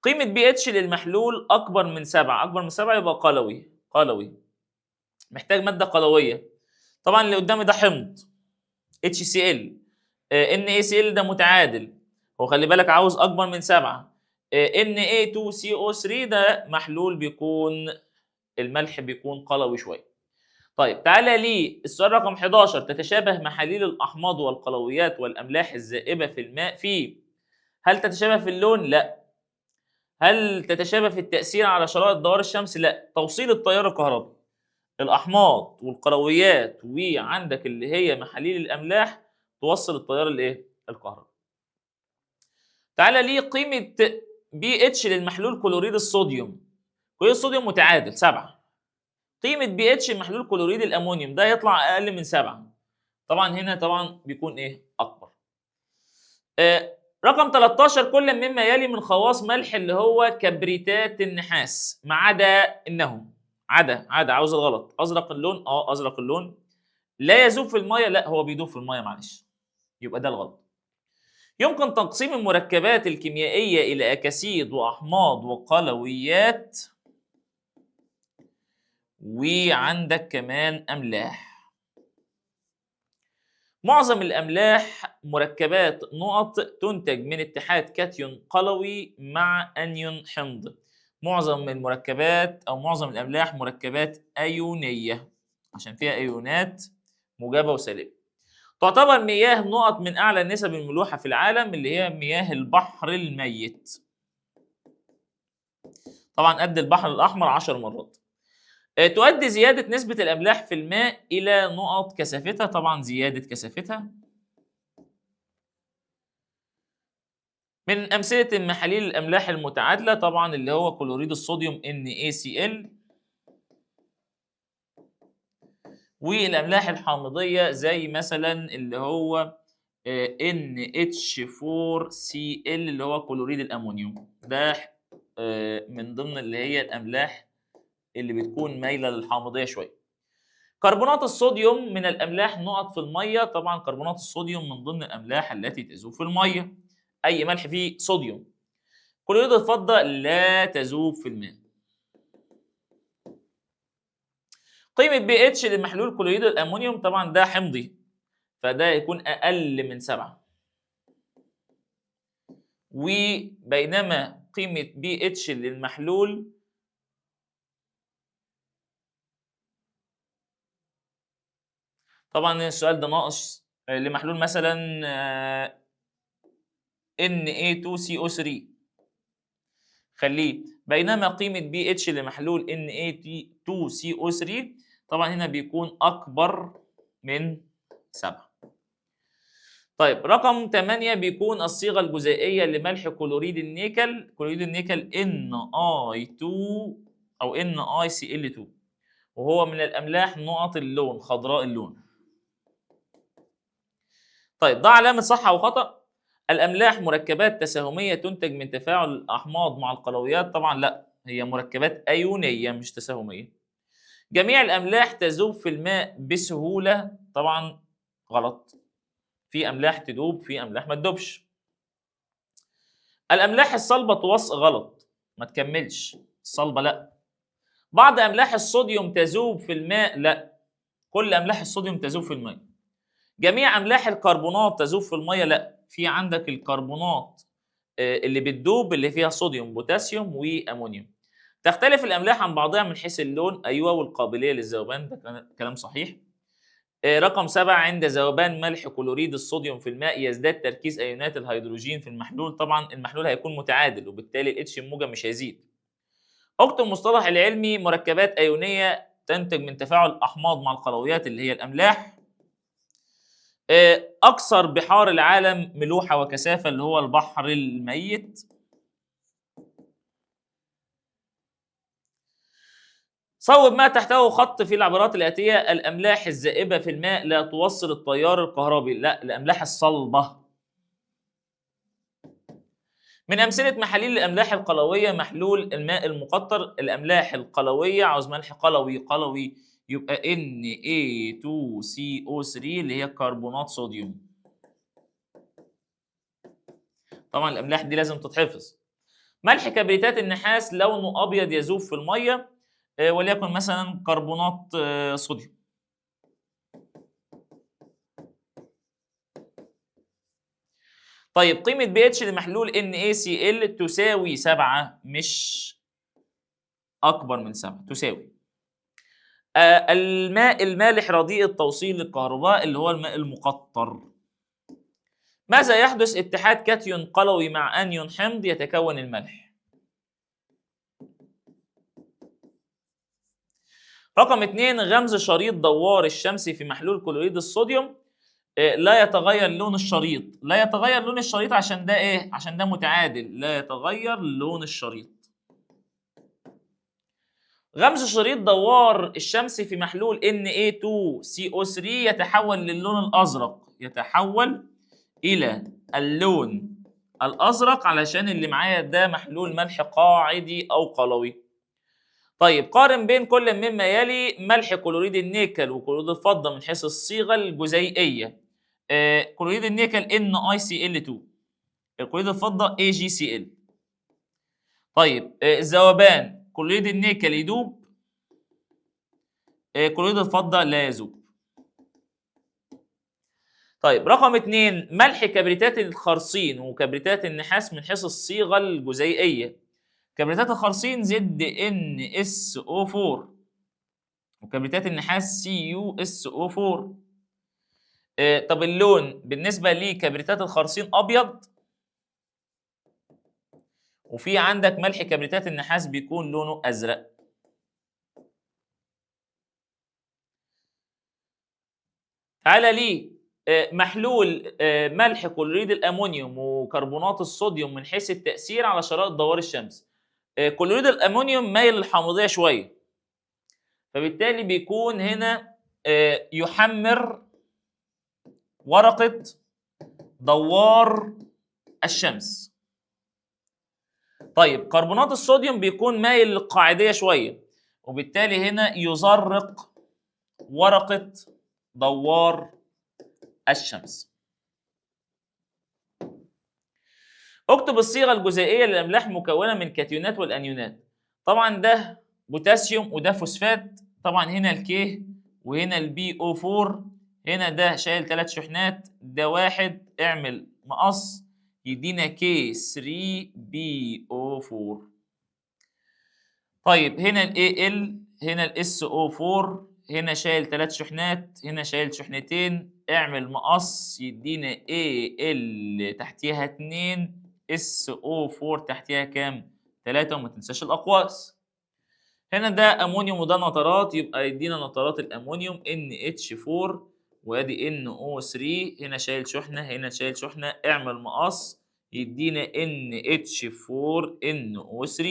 قيمة بي اتش للمحلول أكبر من 7، أكبر من 7 يبقى قلوي. قلوي محتاج مادة قلوية. طبعا اللي قدامي ده حمض HCl. NaCl ده متعادل، هو خلي بالك عاوز أكبر من 7. Na2CO3 ده محلول بيكون الملح بيكون قلوي شوية. طيب تعالى لي السؤال رقم 11 تتشابه محاليل الأحماض والقلويات والأملاح الذائبة في الماء في. هل تتشابه في اللون؟ لا. هل تتشابه في التأثير على شرائط دوار الشمس؟ لا. توصيل التيار الكهربي. الأحماض والقلويات وعندك اللي هي محاليل الأملاح توصل التيار الايه؟ الكهربي. تعالى لي قيمة بي اتش للمحلول كلوريد الصوديوم. كلوريد الصوديوم متعادل 7. قيمة بي اتش محلول كلوريد الأمونيوم ده يطلع أقل من 7. طبعا هنا طبعا بيكون ايه؟ أكبر. رقم 13 كل مما يلي من خواص ملح اللي هو كبريتات النحاس ما عدا انه عدا عاوز الغلط. ازرق اللون، ازرق اللون. لا يذوب في الميه، لا هو بيدوب في الميه، معلش، يبقى ده الغلط. يمكن تقسيم المركبات الكيميائيه الى اكاسيد واحماض وقلويات، وعندك كمان املاح. معظم الأملاح مركبات نقط تنتج من اتحاد كاتيون قلوي مع أنيون حمض. معظم المركبات أو معظم الأملاح مركبات أيونية عشان فيها أيونات موجبة وسالبة. تعتبر مياه نقط من أعلى نسب الملوحة في العالم اللي هي مياه البحر الميت. طبعا قد البحر الأحمر 10 مرات. تؤدي زيادة نسبة الأملاح في الماء إلى نقط كثافتها، طبعا زيادة كثافتها. من أمثلة محاليل الأملاح المتعادلة طبعا اللي هو كلوريد الصوديوم NaCl، والأملاح الحامضية زي مثلا اللي هو NH4Cl اللي هو كلوريد الأمونيوم. ده من ضمن اللي هي الأملاح اللي بتكون مايلة للحامضية شوية. كربونات الصوديوم من الأملاح نقط في المية. طبعا كربونات الصوديوم من ضمن الأملاح التي تذوب في المية، أي ملح فيه صوديوم. كلوريد الفضة لا تذوب في الماء. قيمة pH لمحلول كلوريد الأمونيوم طبعا ده حمضي، فده يكون أقل من 7. وبينما قيمة pH للمحلول طبعا السؤال ده ناقص. لمحلول مثلا Na2CO3 خليه، بينما قيمة pH لمحلول Na2CO3 طبعا هنا بيكون أكبر من 7. طيب رقم 8 بيكون الصيغة الجزيئية لملح كلوريد النيكل. كلوريد النيكل Na2 أو NaCl2، وهو من الأملاح نقط اللون، خضراء اللون. طيب ده علامة صح أو خطأ. الأملاح مركبات تساهمية تنتج من تفاعل الأحماض مع القلويات. طبعا لا، هي مركبات أيونية مش تساهمية. جميع الأملاح تذوب في الماء بسهولة. طبعا غلط، في أملاح تذوب، في أملاح ما تذوبش. الأملاح الصلبة غلط، ما تكملش. الصلبة لا. بعض أملاح الصوديوم تذوب في الماء، لا، كل أملاح الصوديوم تذوب في الماء. جميع أملاح الكربونات تذوب في المية، لا، في عندك الكربونات اللي بتذوب اللي فيها صوديوم بوتاسيوم وأمونيوم. تختلف الأملاح عن بعضها من حيث اللون، أيوة، والقابلية للذوبان، ده كلام صحيح. رقم 7 عند ذوبان ملح كلوريد الصوديوم في الماء يزداد تركيز أيونات الهيدروجين في المحلول. طبعا المحلول هيكون متعادل وبالتالي الاتش الموجب مش هيزيد. اكتب المصطلح العلمي مركبات أيونية تنتج من تفاعل أحماض مع القلويات اللي هي الأملاح. أكثر بحار العالم ملوحة وكثافة اللي هو البحر الميت. صوب ما تحته خط في العبارات الآتية: الأملاح الذائبة في الماء لا توصل التيار الكهربي. لا، الأملاح الصلبة. من أمثلة محاليل الأملاح القلوية محلول الماء المقطر. الأملاح القلوية عاوز ملح قلوي يبقى Na2CO3 اللي هي كربونات صوديوم. طبعا الأملاح دي لازم تتحفظ. ملح كبريتات النحاس لونه أبيض يذوب في المية، وليكن مثلا كربونات صوديوم. طيب قيمة pH لمحلول NaCl تساوي 7، مش أكبر من 7، تساوي. الماء المالح رديء التوصيل للكهرباء اللي هو الماء المقطر. ماذا يحدث اتحاد كاتيون قلوي مع أنيون حمض يتكون الملح؟ رقم 2 غمز شريط دوار الشمسي في محلول كلوريد الصوديوم. لا يتغير لون الشريط. لا يتغير لون الشريط عشان ده ايه؟ عشان ده متعادل. لا يتغير لون الشريط. غمز شريط دوار الشمسي في محلول Na2CO3 يتحول للون الأزرق، يتحول إلى اللون الازرق علشان اللي معايا ده محلول ملح قاعدي او قلوي. طيب قارن بين كل مما يلي ملح كلوريد النيكل وكلوريد الفضه من حيث الصيغه الجزيئيه. كلوريد النيكل NiCl2، كلوريد الفضه AgCl. طيب الذوبان كلوريد النيكل يدوب، كلوريد الفضه لا يذوب. طيب رقم 2 ملح كبريتات الخرسين وكبريتات النحاس من حيث الصيغه الجزيئيه. كبريتات الخرسين ZnSO4 وكبريتات النحاس CuSO4. طب اللون بالنسبه لكبريتات الخرسين ابيض، وفي عندك ملح كبريتات النحاس بيكون لونه ازرق. تعالى لي محلول ملح كلوريد الامونيوم وكربونات الصوديوم من حيث التاثير على شرائط دوار الشمس. كلوريد الامونيوم مايل للحامضيه شويه، فبالتالي بيكون هنا يحمر ورقه دوار الشمس. طيب كربونات الصوديوم بيكون مايل للقاعديه شويه، وبالتالي هنا يزرق ورقه دوار الشمس. اكتب الصيغه الجزيئيه للاملاح مكونه من كاتيونات والانيونات. طبعا ده بوتاسيوم وده فوسفات، طبعا هنا الكيه وهنا الBO4، هنا ده شايل 3 شحنات، ده واحد، اعمل مقص يدينا K3BO4. طيب هنا الAl، هنا الSO4، هنا شايل 3 شحنات، هنا شايل شحنتين، اعمل مقص يدينا Al تحتيها 2، SO4 تحتيها كام؟ 3، وما تنساش الأقواس. هنا ده أمونيوم وده نترات، يبقى يدينا نترات الأمونيوم NH4 وادي NO3، هنا شايل شحنة هنا شايل شحنة، اعمل مقص يدينا NH4NO3.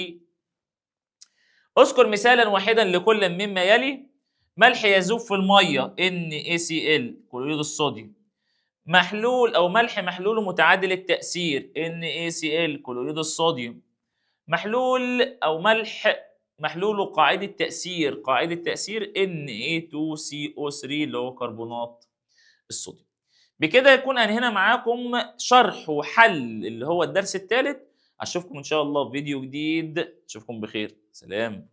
اذكر مثالا واحدا لكل مما يلي. ملح يذوب في الميه NaCl كلوريد الصوديوم. محلول او ملح محلول متعادل التأثير NaCl كلوريد الصوديوم. محلول او ملح محلول قاعدة تأثير Na2CO3 اللي هو كربونات الصوديوم. بكده يكون انهينا معاكم شرح وحل اللي هو الدرس الثالث. اشوفكم ان شاء الله في فيديو جديد، اشوفكم بخير، سلام.